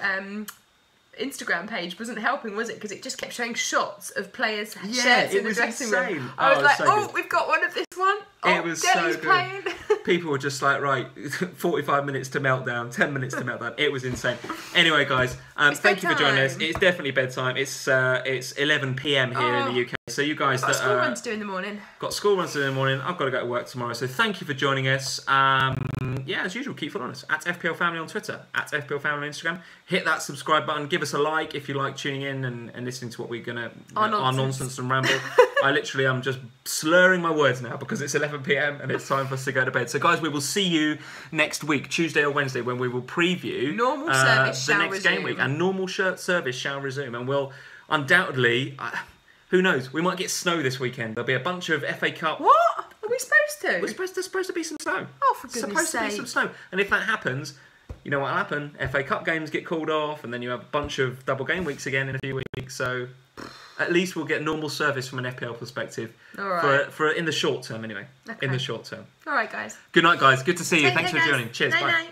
B: Instagram page wasn't helping, was it? Because it just kept showing shots of players' shirts in the dressing room. I was like, oh, we've got one of this one. Oh,
A: it was so good. Playing. People were just like, right, 45 minutes to meltdown, 10 minutes to meltdown. It was insane. Anyway, guys, thank you for joining us. It's definitely bedtime. It's 11 p.m. here in the UK. So you guys
B: got school runs to do in the morning.
A: Got school runs to do in the morning. I've got to go to work tomorrow. So thank you for joining us. Yeah, as usual, keep following us at FPL Family on Twitter, at FPL Family on Instagram. Hit that subscribe button. Give us a like if you like tuning in and listening to what we're gonna our nonsense and ramble. I literally am just slurring my words now because it's 11 p.m. and it's time for us to go to bed. So guys, we will see you next week, Tuesday or Wednesday, when we will preview
B: normal service
A: the next game week, and normal service shall resume, and we'll undoubtedly. Who knows? We might get snow this weekend. There'll be a bunch of FA Cup.
B: What? Are we supposed to?
A: There's supposed to be some snow.
B: Oh, for goodness sake.
A: Supposed to be some snow. And if that happens, you know what'll happen? FA Cup games get called off, and then you have a bunch of double game weeks again in a few weeks. So at least we'll get normal service from an FPL perspective.
B: All right.
A: For in the short term, anyway.
B: Okay.
A: In the short term.
B: All right, guys.
A: Good night, guys. Good to see you. Thanks for joining. Cheers. Bye.
B: Night.